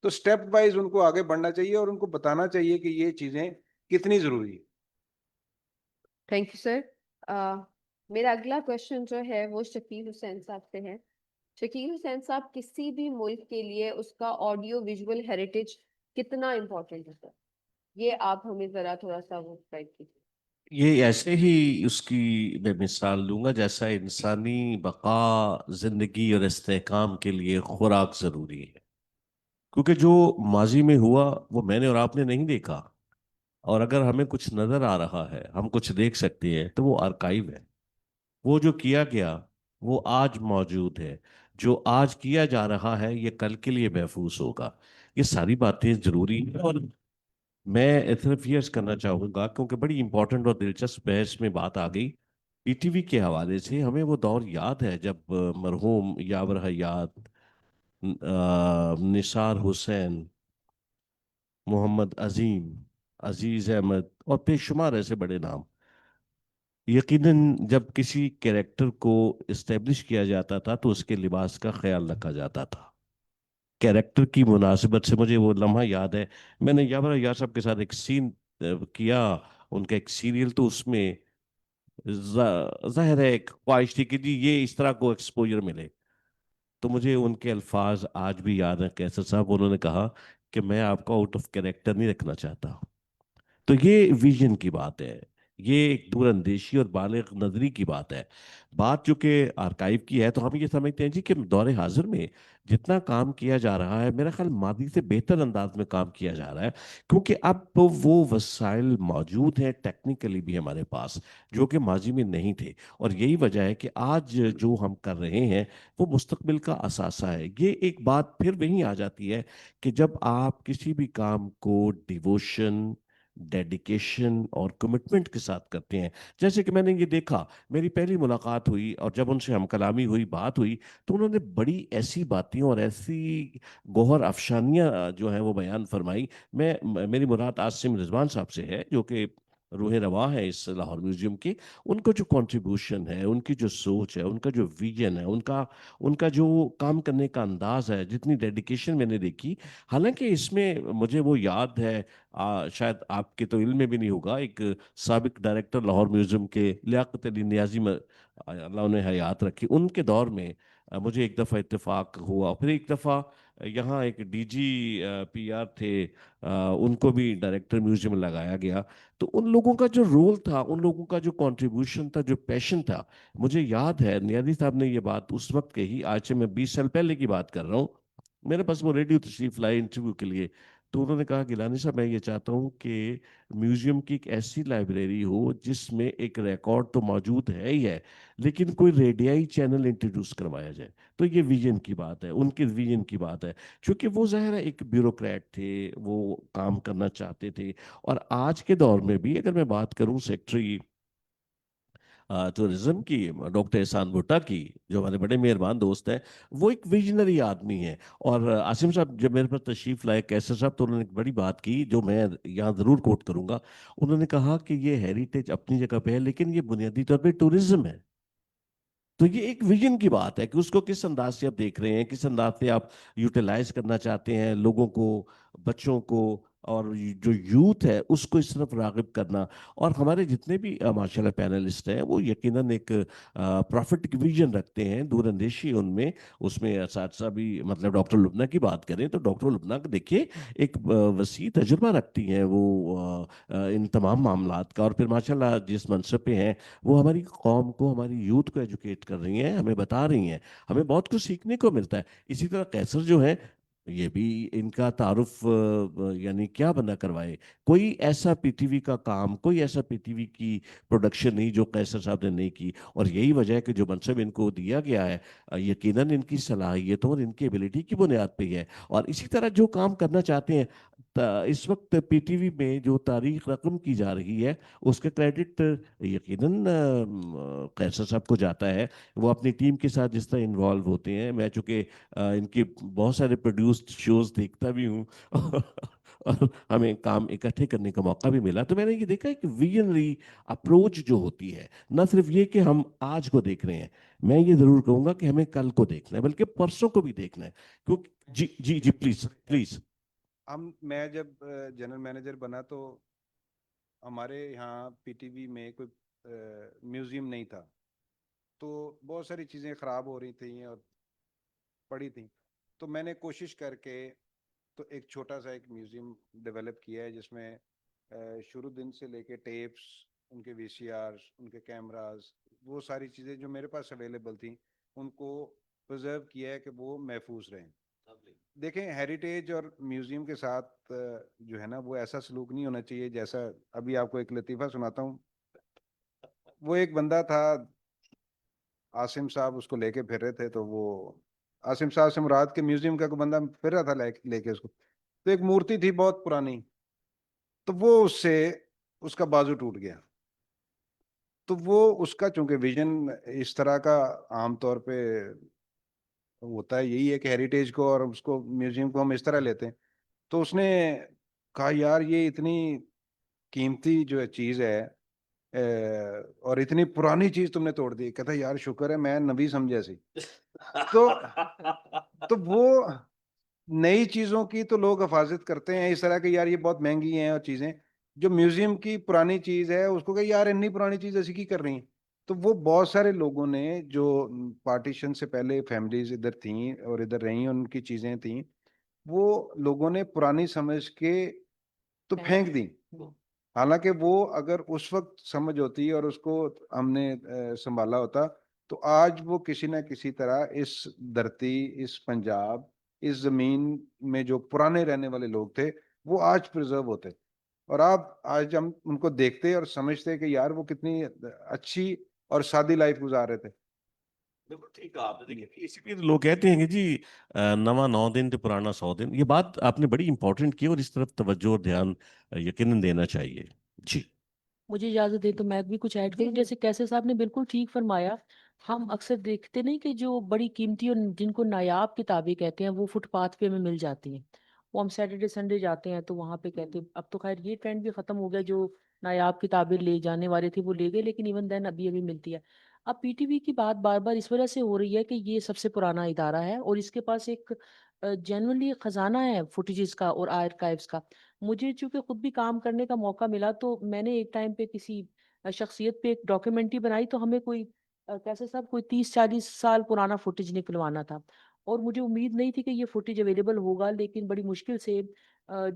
تو سٹیپ وائز ان کو آگے بڑھنا چاہیے اور ان کو بتانا چاہیے کہ یہ چیزیں کتنی ضروری ہیں. Thank you sir. میرا اگلا کوشچن جو ہے وہ شکیل حسین صاحب سے ہے. شکیل حسین صاحب, کسی بھی ملک کے لیے اس کا آڈیو ویژول ہیریٹیج کتنا امپورٹنٹ ہے؟ یہ آپ ہمیں ذرا تھوڑا سا وہ گائیڈ کیجیے. یہ ایسے ہی اس کی میں مثال دوں گا جیسا انسانی بقا, زندگی اور استحکام کے لیے خوراک ضروری ہے. کیونکہ جو ماضی میں ہوا وہ میں نے اور آپ نے نہیں دیکھا, اور اگر ہمیں کچھ نظر آ رہا ہے, ہم کچھ دیکھ سکتے ہیں, تو وہ آرکائیو ہے. وہ جو کیا گیا وہ آج موجود ہے. جو آج کیا جا رہا ہے یہ کل کے لیے محفوظ ہوگا. یہ ساری باتیں ضروری ہیں. اور میں صرف یہ عرض کرنا چاہوں گا کیونکہ بڑی امپورٹنٹ اور دلچسپ بحث میں بات آ گئی پی ٹی وی کے حوالے سے. ہمیں وہ دور یاد ہے جب مرحوم یاور حیات, نثار حسین, محمد عظیم, عزیز احمد اور بے شمار ایسے بڑے نام, یقیناً جب کسی کریکٹر کو اسٹیبلش کیا جاتا تھا تو اس کے لباس کا خیال رکھا جاتا تھا. کریکٹر کی مناسبت سے مجھے وہ لمحہ یاد ہے, میں نے یاور حیات صاحب کے ساتھ ایک سین کیا, ان کا ایک سیریل, تو اس میں ظاہر ہے ایک خواہش تھی کہ جی یہ اس طرح کو ایکسپوجر ملے. تو مجھے ان کے الفاظ آج بھی یاد ہیں کیسر صاحب. انہوں نے کہا کہ میں آپ کو آؤٹ آف کریکٹر نہیں رکھنا چاہتا. تو یہ ویژن کی بات ہے, یہ ایک دور اندیشی اور بالغ نظری کی بات ہے. بات جو کہ آرکائیو کی ہے تو ہم یہ سمجھتے ہیں جی کہ دور حاضر میں جتنا کام کیا جا رہا ہے, میرا خیال ماضی سے بہتر انداز میں کام کیا جا رہا ہے, کیونکہ اب وہ وسائل موجود ہیں ٹیکنیکلی بھی ہمارے پاس جو کہ ماضی میں نہیں تھے. اور یہی وجہ ہے کہ آج جو ہم کر رہے ہیں وہ مستقبل کا اثاثہ ہے. یہ ایک بات پھر وہیں آ جاتی ہے کہ جب آپ کسی بھی کام کو ڈیووشن, ڈیڈیکیشن اور کمٹمنٹ کے ساتھ کرتے ہیں. جیسے کہ میں نے یہ دیکھا, میری پہلی ملاقات ہوئی اور جب ان سے ہم کلامی ہوئی, بات ہوئی, تو انہوں نے بڑی ایسی باتیں اور ایسی گوہر افشانیاں جو ہیں وہ بیان فرمائی. میری مراد عاصم رضوان صاحب سے ہے جو کہ روح رواں ہے اس لاہور میوزیم کی. ان کو جو کنٹریبیوشن ہے, ان کی جو سوچ ہے, ان کا جو ویژن ہے, ان کا جو کام کرنے کا انداز ہے, جتنی ڈیڈیکیشن میں نے دیکھی. حالانکہ اس میں مجھے وہ یاد ہے, شاید آپ کے تو علم میں بھی نہیں ہوگا, ایک سابق ڈائریکٹر لاہور میوزیم کے لیاقت علی نیازی, اللہ انہیں حیات رکھی, ان کے دور میں مجھے ایک دفعہ اتفاق ہوا. پھر ایک دفعہ یہاں ایک ڈی جی پی آر تھے, ان کو بھی ڈائریکٹر میوزیم لگایا گیا. تو ان لوگوں کا جو رول تھا, ان لوگوں کا جو کنٹریبیوشن تھا, جو پیشن تھا, مجھے یاد ہے نیازی صاحب نے یہ بات اس وقت کہی, آج سے میں 20 سال پہلے کی بات کر رہا ہوں. میرے پاس وہ ریڈیو تشریف لائے انٹرویو کے لیے. تو انہوں نے کہا گیلانی صاحب میں یہ چاہتا ہوں کہ میوزیم کی ایک ایسی لائبریری ہو جس میں ایک ریکارڈ تو موجود ہے ہی ہے, لیکن کوئی ریڈیائی چینل انٹروڈیوس کروایا جائے. تو یہ ویژن کی بات ہے, ان کے ویژن کی بات ہے, چونکہ وہ ظاہر ہے ایک بیوروکریٹ تھے, وہ کام کرنا چاہتے تھے. اور آج کے دور میں بھی اگر میں بات کروں سیکٹری ٹورزم کی, ڈاکٹر احسان بھٹا کی, جو ہمارے بڑے مہربان دوست ہیں, وہ ایک ویژنری آدمی ہے. اور عاصم صاحب جب میرے پاس تشریف لائے, کیسر صاحب, تو انہوں نے ایک بڑی بات کی جو میں یہاں ضرور کوٹ کروں گا. انہوں نے کہا کہ یہ ہیریٹیج اپنی جگہ پہ ہے, لیکن یہ بنیادی طور پہ ٹورزم ہے. تو یہ ایک ویژن کی بات ہے کہ اس کو کس انداز سے آپ دیکھ رہے ہیں, کس انداز سے آپ یوٹیلائز کرنا چاہتے ہیں, لوگوں کو, بچوں کو, اور جو یوتھ ہے اس کو اس طرف راغب کرنا. اور ہمارے جتنے بھی ماشاء اللہ پینلسٹ ہیں وہ یقیناً ایک پروفٹ کی ویژن رکھتے ہیں, دور اندیشی ان میں. اس میں اساتذہ بھی, مطلب ڈاکٹر لبنہ کی بات کریں تو ڈاکٹر لبنہ کو دیکھیے ایک وسیع تجربہ رکھتی ہیں وہ ان تمام معاملات کا. اور پھر ماشاء اللہ جس منصب پہ ہیں وہ ہماری قوم کو, ہماری یوتھ کو ایجوکیٹ کر رہی ہیں, ہمیں بتا رہی ہیں, ہمیں بہت کچھ سیکھنے کو ملتا ہے. اسی طرح قیصر جو ہے یہ بھی ان کا تعارف یعنی کیا بندہ کروائے. کوئی ایسا پی ٹی وی کا کام, کوئی ایسا پی ٹی وی کی پروڈکشن نہیں جو قیصر صاحب نے نہیں کی. اور یہی وجہ ہے کہ جو منصب ان کو دیا گیا ہے یقیناً ان کی صلاحیتوں اور ان کی ایبلٹی کی بنیاد پہ ہی ہے. اور اسی طرح جو کام کرنا چاہتے ہیں, اس وقت پی ٹی وی میں جو تاریخ رقم کی جا رہی ہے اس کا کریڈٹ یقیناً قیصر صاحب کو جاتا ہے. وہ اپنی ٹیم کے ساتھ جس طرح انوالو ہوتے ہیں, میں چونکہ ان کے بہت سارے پروڈیوسڈ شوز دیکھتا بھی ہوں اور ہمیں کام اکٹھے کرنے کا موقع بھی ملا, تو میں نے یہ دیکھا ہے کہ ویژنری اپروچ جو ہوتی ہے, نہ صرف یہ کہ ہم آج کو دیکھ رہے ہیں, میں یہ ضرور کہوں گا کہ ہمیں کل کو دیکھنا ہے بلکہ پرسوں کو بھی دیکھنا ہے. کیونکہ جی جی جی پلیز پلیز. میں جب جنرل مینیجر بنا تو ہمارے یہاں پی ٹی وی میں کوئی میوزیم نہیں تھا, تو بہت ساری چیزیں خراب ہو رہی تھیں اور پڑی تھیں. تو میں نے کوشش کر کے تو ایک چھوٹا سا ایک میوزیم ڈیولپ کیا ہے جس میں شروع دن سے لے کے ٹیپس, ان کے وی سی آر, ان کے کیمراز, وہ ساری چیزیں جو میرے پاس اویلیبل تھیں ان کو پرزرو کیا ہے کہ وہ محفوظ رہیں. دیکھیں ہیریٹیج اور میوزیم کے ساتھ جو ہے نا وہ ایسا سلوک نہیں ہونا چاہیے جیسا, ابھی آپ کو ایک لطیفہ سناتا ہوں. وہ ایک بندہ تھا عاصم صاحب, اس کو لے کے پھر رہے تھے, تو وہ عاصم صاحب سے مراد کے میوزیم کا کوئی بندہ پھر رہا تھا لے کے اس کو, تو ایک مورتی تھی بہت پرانی, تو وہ اس سے اس کا بازو ٹوٹ گیا. تو وہ اس کا چونکہ ویژن اس طرح کا عام طور پہ ہوتا ہے, یہی ہے کہ ہیریٹیج کو اور اس کو میوزیم کو ہم اس طرح لیتے ہیں. تو اس نے کہا یار یہ اتنی قیمتی جو ہے چیز ہے اور اتنی پرانی چیز تم نے توڑ دی. کہتا یار شکر ہے میں نبی سمجھا سی. تو وہ نئی چیزوں کی تو لوگ حفاظت کرتے ہیں اس طرح کہ یار یہ بہت مہنگی ہیں, اور چیزیں جو میوزیم کی پرانی چیز ہے اس کو کہ یار اتنی پرانی چیز ایسی کی کر رہی ہیں. تو وہ بہت سارے لوگوں نے جو پارٹیشن سے پہلے فیملیز ادھر تھیں اور ادھر رہیں, ان کی چیزیں تھیں, وہ لوگوں نے پرانی سمجھ کے تو پھینک دیں. حالانکہ وہ اگر اس وقت سمجھ ہوتی اور اس کو ہم نے سنبھالا ہوتا تو آج وہ کسی نہ کسی طرح اس دھرتی, اس پنجاب, اس زمین میں جو پرانے رہنے والے لوگ تھے وہ آج پرزرو ہوتے. اور آپ آج ہم ان کو دیکھتے اور سمجھتے کہ یار وہ کتنی اچھی اور سادی لائف گزار رہے تھے. بالکل ٹھیک کہا آپ نے. دیکھیے اسی لیے لوگ کہتے ہیں کہ جی نواں 9 دن تو پرانا 100 دن. یہ بات آپ نے بڑی امپورٹنٹ کی اور اس طرف توجہ اور دھیان یقیناً دینا چاہیے. جی مجھے اجازت دے تو میں بھی کچھ ایڈ کروں. جیسے کیسے صاحب نے بالکل ٹھیک فرمایا, ہم اکثر دیکھتے نہیں کہ جو بڑی قیمتی اور جن کو نایاب کتابیں کہتے ہیں وہ فٹ پاتھ پہ ہمیں مل جاتی ہیں. وہ ہم سیٹرڈے سنڈے جاتے ہیں تو وہاں پہ کہتے ہیں, اب تو خیر یہ ٹرینڈ بھی ختم ہو گیا, جو نایاب کتابیں لے جانے والے تھے وہ لے گئے, لیکن ایون دین ابھی ملتی ہے. اب پی ٹی وی کی بات بار بار اس وجہ سے ہو رہی ہے کہ یہ سب سے پرانا ادارہ ہے اور اس کے پاس ایک جنرلی خزانہ ہے فوٹیجز کا اور آرکائیوز کا. مجھے چونکہ خود بھی کام کرنے کا موقع ملا تو میں نے ایک ٹائم پہ کسی شخصیت پہ ایک ڈاکیومنٹری بنائی, تو ہمیں کوئی کیسے صاحب کوئی 30-40 سال پرانا فوٹیج نکلوانا تھا. اور مجھے امید نہیں تھی کہ یہ فوٹیج اویلیبل ہوگا, لیکن بڑی مشکل سے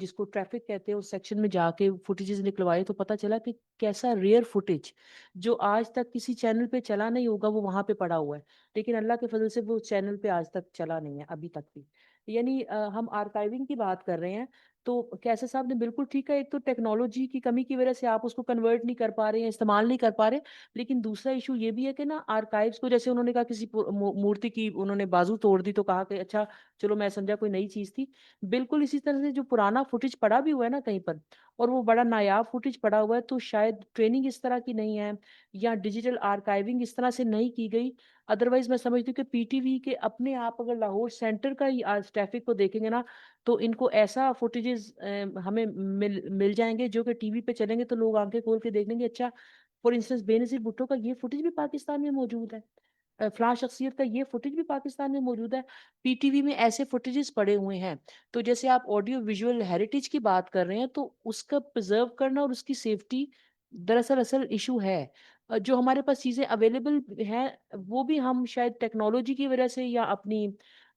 جس کو ٹریفک کہتے ہیں اس سیکشن میں جا کے فوٹیجز نکلوائے تو پتہ چلا کہ کیسا ریئر فوٹیج جو آج تک کسی چینل پہ چلا نہیں ہوگا وہ وہاں پہ پڑا ہوا ہے, لیکن اللہ کے فضل سے وہ چینل پہ آج تک چلا نہیں ہے ابھی تک بھی. یعنی ہم آرکائیونگ کی بات کر رہے ہیں تو کیسے صاحب نے بالکل ٹھیک ہے, ایک تو ٹیکنالوجی کی کمی کی وجہ سے آپ اس کو کنورٹ نہیں کر پا رہے ہیں, استعمال نہیں کر پا رہے, لیکن دوسرا ایشو یہ بھی ہے کہ نا آرکائیوز کو, جیسے انہوں نے کہا کسی مورتی کی انہوں نے بازو توڑ دی تو کہا کہ اچھا چلو میں سمجھا کوئی نئی چیز تھی. بالکل اسی طرح سے جو پرانا فوٹیج پڑا بھی ہوا ہے نا کہیں پر اور وہ بڑا نایاب فوٹیج پڑا ہوا ہے, تو شاید ٹریننگ اس طرح کی نہیں ہے یا ڈیجیٹل آرکائیونگ اس طرح سے نہیں کی گئی. ادروائز میں سمجھتی ہوں کہ پی ٹی وی کے اپنے آپ اگر لاہور سینٹر کا ہی آج ٹریفک کو دیکھیں گے نا تو ان کو ایسا فوٹیجز ہمیں مل جائیں گے جو کہ ٹی وی پہ چلیں گے تو لوگ آنکھیں کھول کے دیکھ لیں گے, اچھا فار انسٹنس بے نظیر بھٹو کا یہ فوٹیج بھی پاکستان میں موجود ہے. فلاں شخصیت کا یہ فوٹیج بھی پاکستان میں موجود ہے. پی ٹی وی میں ایسے فوٹیجز پڑے ہوئے ہیں. تو جیسے آپ آڈیو ویژول ہیریٹیج کی بات کر رہے ہیں تو اس کا پرزرو کرنا اور اس کی سیفٹی دراصل اصل ایشو ہے. جو ہمارے پاس چیزیں اویلیبل ہیں وہ بھی ہم شاید ٹیکنالوجی کی وجہ سے یا اپنی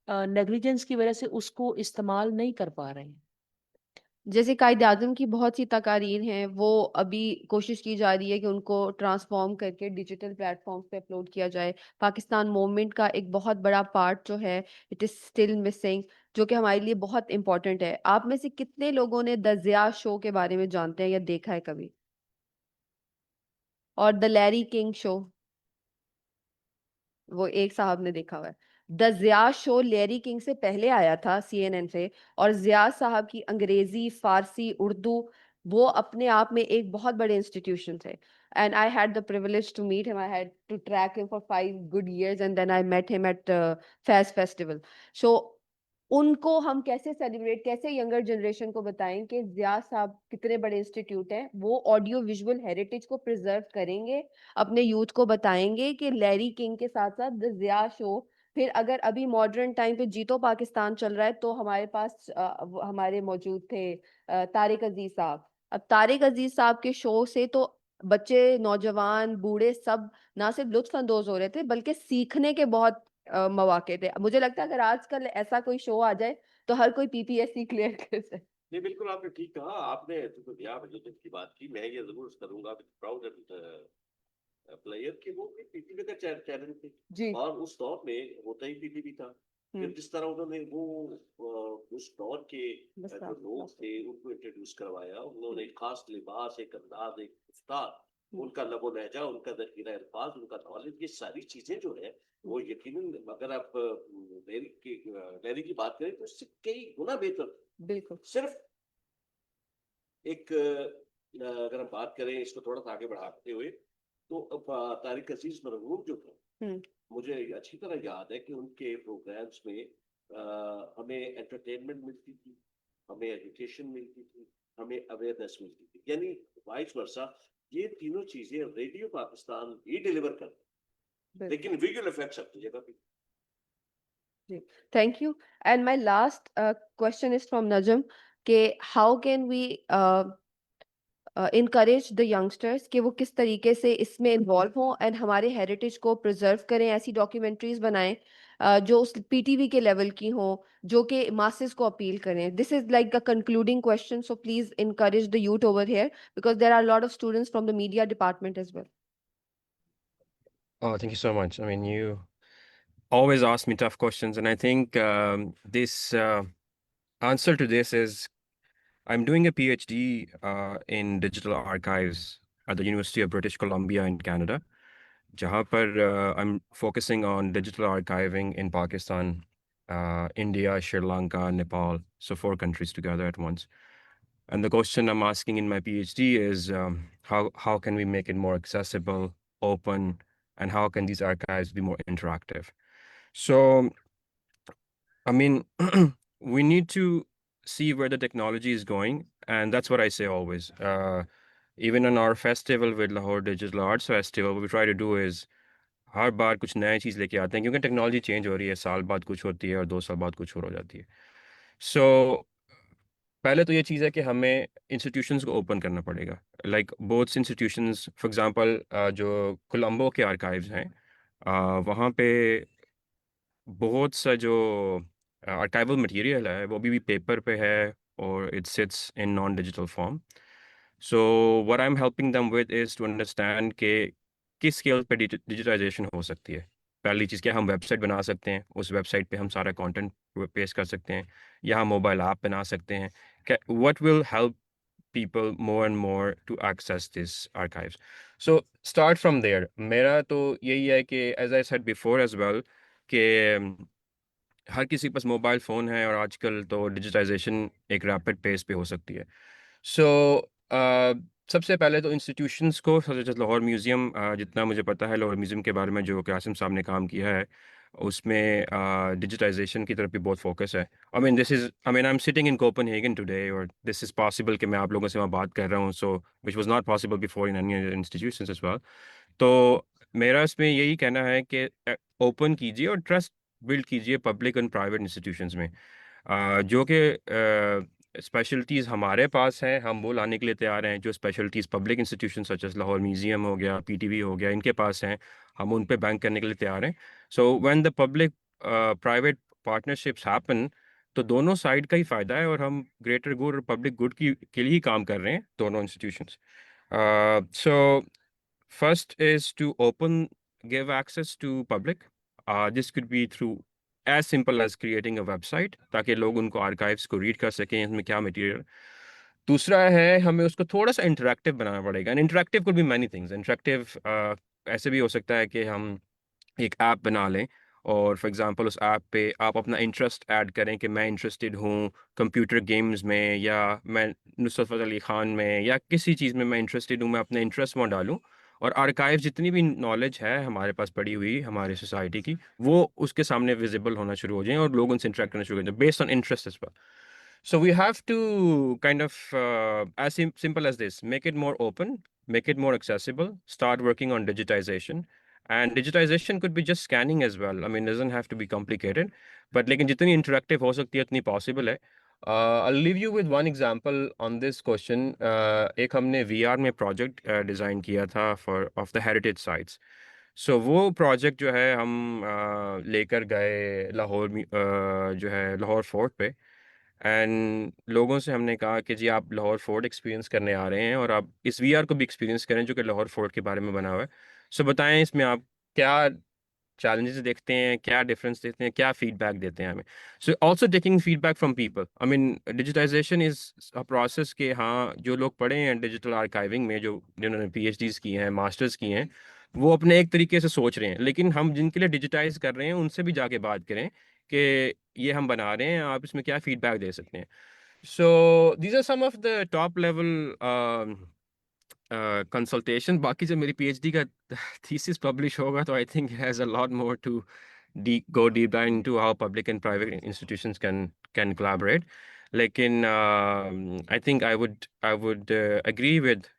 نیگلیجنس کی وجہ سے اس کو استعمال نہیں کر پا رہے ہیں. جیسے قائد اعظم کی بہت سی تقاریر ہیں وہ ابھی کوشش کی جا رہی ہے کہ ان کو ٹرانسفارم کر کے ڈیجیٹل پلیٹ فارمز پہ اپلوڈ کیا جائے. پاکستان موومنٹ کا ایک بہت بڑا پارٹ جو ہے اٹ از اسٹل مسنگ، جو کہ ہمارے لیے بہت امپورٹنٹ ہے. آپ میں سے کتنے لوگوں نے دا ضیاء شو کے بارے میں جانتے ہیں یا دیکھا ہے کبھی؟ اور دا لیری کنگ شو، وہ ایک صاحب نے دیکھا ہوا ہے. دا ضیاء شو لیری کنگ سے پہلے آیا تھا CNN سے، اور ضیاء صاحب کی انگریزی، فارسی، اردو وہ اپنے آپ میں ایک بہت بڑے انسٹیٹیوشن تھے. And I had the privilege to meet him. I had to track him for 5 good years and then I met him at Faz Festival. So ان کو ہم کیسے سیلیبریٹ، کیسے ینگر جنریشن کو بتائیں کہ ضیاء صاحب کتنے بڑے انسٹیٹیوٹ ہیں، وہ آڈیو ویژول ہیریٹیج کو پرزرو کریں گے، اپنے یوتھ کو بتائیں گے کہ لیری کنگ کے ساتھ ساتھ دا ضیاء شو. پھر اگر ابھی ماڈرن ٹائم پہ جیتو پاکستان چل رہا ہے تو ہمارے پاس ہمارے موجود تھے طارق عزیز صاحب. اب طارق عزیز صاحب کے شو سے تو بچے، نوجوان، بوڑھے سب نہ صرف لطف اندوز ہو رہے تھے بلکہ سیکھنے کے بہت مواقع تھے. مجھے لگتا ہے اگر آج کل ایسا کوئی شو آ جائے تو ہر کوئی PPSC کلیئر کر جائے. نہیں بالکل آپ نے ٹھیک کہا. آپ نے ضیاء بجوجن کی بات کی، میں یہ ضرور کروں گا پراؤڈ پلیئر کہ وہ پی ٹی وی کا چینل تھے جی اور اس دور میں ہوتا ہی پی ٹی وی تھا. پھر جس طرح انہوں نے وہ اس دور کے جو لوگ تھے ان کو انٹروڈیوس کروایا، انہوں نے ایک خاص لباس، ایک انداز، ایک گفتار، ان کا لب و لہجہ، ان کا ذخیرہ الفاظ، ان کا نالج، یہ ساری چیزیں جو ہے وہ یقیناً اگر آپ لیری کی بات کریں تو اس سے کئی گنا بہتر. بالکل. صرف ایک اگر ہم بات کریں اس کو تھوڑا سا آگے بڑھاتے ہوئے تو طارق عزیز مرحوم جو تھے، مجھے اچھی طرح یاد ہے کہ ان کے پروگرامز میں ہمیں انٹرٹینمنٹ ملتی تھی، ہمیں ایجوکیشن ملتی تھی، ہمیں اویئرنیس ملتی تھی، یعنی وائس ورسا. یہ تینوں چیزیں ریڈیو پاکستان ہی ڈیلیور کرتا، لیکن ویژول ایفیکٹس اپنی جگہ پہ. Thank you. And my last question is from Najam کہ how can we encourage the youngsters کہ وہ کس طریقے سے اس میں انوالو ہوں اینڈ ہمارے ہیریٹیج کو پرزرو کریں، ایسی ڈاکیومنٹریز بنائیں جو اس PTV کے لیول کی ہوں، جو کہ ماسز کو اپیل کریں. This is like a concluding question, so please encourage the youth over here because there are a lot of students from the media department as well. Oh, thank you so much. I mean, you always ask me tough questions, and I think this answer to this is I'm doing a PhD in digital archives at the University of British Columbia in Canada, jahan par I'm focusing on digital archiving in Pakistan, India, Sri Lanka, Nepal, so 4 countries together at once. And the question I'm asking in my PhD is how can we make it more accessible, open, and how can these archives be more interactive? So, I mean, we need to see where the technology is going, and that's what I say always. Even on our festival with Lahore Digital Arts Festival, what we try to do is ہر بار کچھ نیا چیز لے کے آتے ہیں کیونکہ technology change ہو رہی ہے، سال بعد کچھ ہوتی ہے اور 2 سال بعد کچھ اور ہو جاتی ہے. سو پہلے تو یہ چیز ہے کہ ہمیں انسٹیٹیوشنس کو اوپن کرنا پڑے گا. Like both institutions, for example جو کولمبو کے آرکائیوز ہیں وہاں پہ بہت سا جو آرکائیول مٹیریل ہے وہ بھی پیپر پہ ہے اور it sits in naan digital form. So what I'm helping them with is to understand کہ کس اسکیل پہ ڈیجیٹائزیشن ہو سکتی ہے. پہلی چیز کیا، ہم ویب سائٹ بنا سکتے ہیں، اس ویب سائٹ پہ ہم سارا کانٹینٹ پیش کر سکتے ہیں، یا ہم موبائل ایپ بنا سکتے ہیں. what will help people more and more to access this archives. So start from there. میرا تو یہی ہے کہ as I said before as well کہ ہر کسی کے پاس موبائل فون ہے اور آج کل تو ڈیجیٹائزیشن ایک ریپڈ پیس پہ ہو سکتی ہے. سو سب سے پہلے تو انسٹیٹیوشنس کو، لاہور میوزیم، جتنا مجھے پتہ ہے لاہور میوزیم کے بارے میں جو قاسم صاحب نے کام کیا ہے اس میں ڈیجیٹائزیشن کی طرف بھی بہت فوکس ہے. I am sitting in Copenhagen today اور دس از پاسبل کہ میں آپ لوگوں سے وہاں بات کر رہا ہوں، so which was not possible before in any other institutions as well. تو میرا اس میں یہی کہنا ہے کہ اوپن کیجیے اور ٹرسٹ بلڈ کیجیے پبلک اینڈ پرائیویٹ انسٹیٹیوشنز میں، جو کہ اسپیشلٹیز ہمارے پاس ہیں، ہم وہ لانے کے لیے تیار ہیں. جو specialties public institution such as Lahore museum ہو گیا، پی ٹی وی ہو گیا، ان کے پاس ہیں، ہم ان پہ بینک کرنے کے لیے تیار ہیں. So when the public private partnerships happen, تو دونوں سائڈ کا ہی فائدہ ہے، اور ہم گریٹر گڈ اور پبلک گڈ کے لیے ہی کام کر رہے ہیں دونوں institutions. So first is to give access to public. This could be through as simple as creating a website تاکہ لوگ ان کو آرکائیوس کو ریڈ کر سکیں، اس میں کیا مٹیریل. دوسرا ہے ہمیں اس کو تھوڑا سا انٹریکٹیو بنانا پڑے گا. Interactive could be many things. Interactive ایسے بھی ہو سکتا ہے کہ ہم ایک ایپ بنا لیں اور فار ایگزامپل اس ایپ پہ آپ اپنا انٹرسٹ ایڈ کریں کہ میں انٹرسٹڈ ہوں کمپیوٹر گیمز میں، یا میں نصرت فتح علی خان میں، یا کسی چیز میں انٹرسٹڈ ہوں، میں اپنا انٹرسٹ وہاں ڈالوں، اور آرکائیو جتنی بھی نالج ہے ہمارے پاس پڑی ہوئی ہمارے سوسائٹی کی، وہ اس کے سامنے ویزیبل ہونا شروع ہو جائیں اور لوگ ان سے انٹریکٹ کرنا شروع ہو جائیں بیسڈ آن انٹرسٹ اس پر. So we have to kind of, as simple as this, make it more open, make it more accessible, start working on digitization. And digitization could be just scanning as well. I mean, it doesn't have to be complicated. But لیکن جتنی interactive ہو سکتی ہے اتنی possible ہے. I'll leave you with one example on this question. ایک ہم نے VR میں پروجیکٹ ڈیزائن کیا تھا of the heritage sites. سو وہ پروجیکٹ جو ہے ہم لے کر گئے لاہور جو ہے لاہور فورٹ پہ، اینڈ لوگوں سے ہم نے کہا کہ جی آپ لاہور فورٹ ایکسپیرینس کرنے آ رہے ہیں اور آپ اس وی آر کو بھی ایکسپیرینس کریں جو کہ لاہور فورٹ کے بارے میں بنا ہوا ہے. سو بتائیں اس میں آپ کیا چیلنجز دیکھتے ہیں، کیا ڈفرینس دیکھتے ہیں، کیا فیڈ بیک دیتے ہیں ہمیں. So also taking feedback from people. I mean digitization is a process کہ ہاں جو لوگ پڑھے ہیں ڈیجیٹل آرکائیونگ میں، جنہوں نے پی ایچ ڈیز کی ہیں، ماسٹرز کی ہیں، وہ اپنے ایک طریقے سے سوچ رہے ہیں، لیکن ہم جن کے لیے ڈیجیٹائز کر رہے ہیں ان سے بھی جا کے بات کریں کہ یہ ہم بنا رہے ہیں، آپ اس میں کیا فیڈ بیک دے سکتے ہیں. So these are some of the top level consultation. باقی جب میری پی ایچ ڈی کا تھیسس پبلش ہوگا تو I think has a lot more to go deep dive into how public and private institutions can collaborate. لیکن I think I would agree with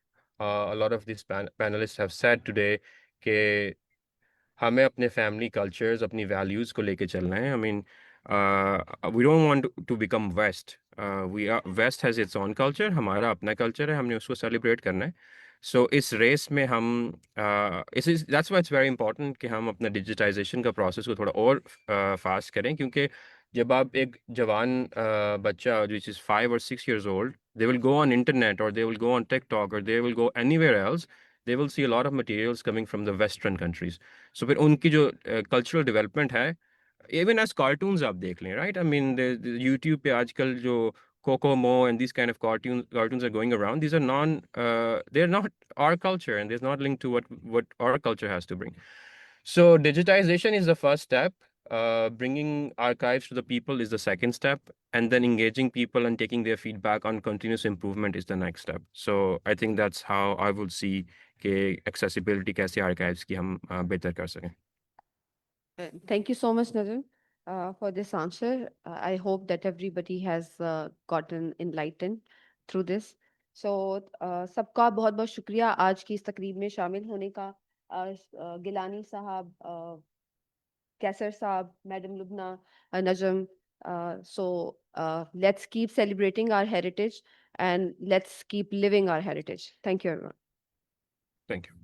a lot of these panelists have said today کہ ہمیں اپنے family cultures, اپنی values کو لے کے چلنا ہے. I mean we don't want to become West. West has its own culture. ہمارا اپنا کلچر ہے، ہم نے اس کو سیلیبریٹ کرنا ہے. سو اس ریس میں ہم that's why it's very important کہ ہم اپنا ڈیجیٹائزیشن کا پروسیس کو تھوڑا اور فاسٹ کریں، کیونکہ جب آپ ایک جوان بچہ وچ از 5 or 6 years old, they will go on internet or they will go on TikTok or they will go anywhere else, they will see a lot of materials coming from the western countries. So پھر ان کی جو cultural development ہے، even as cartoons آپ دیکھ لیں، right. آئی مین YouTube پہ آج کل جو Kokomo and these kind of cartoons are going around. These are they're not our culture, and they're not linked to what our culture has to bring. So digitization is the first step. Bringing archives to the people is the second step, and then engaging people and taking their feedback on continuous improvement is the next step. So I think that's how I would see کہ accessibility کیسے archives کی ہم بہتر کر سکیں. Thank you so much, Najim, for this answer. I hope that everybody has gotten enlightened through this. So, سب کا بہت بہت شکریہ آج کی اس تقریب میں شامل ہونے کا. گیلانی صاحب، کیسر صاحب، madam Lubna, Najam. So, let's keep celebrating our heritage and let's keep living our heritage. Thank you, everyone. Thank you.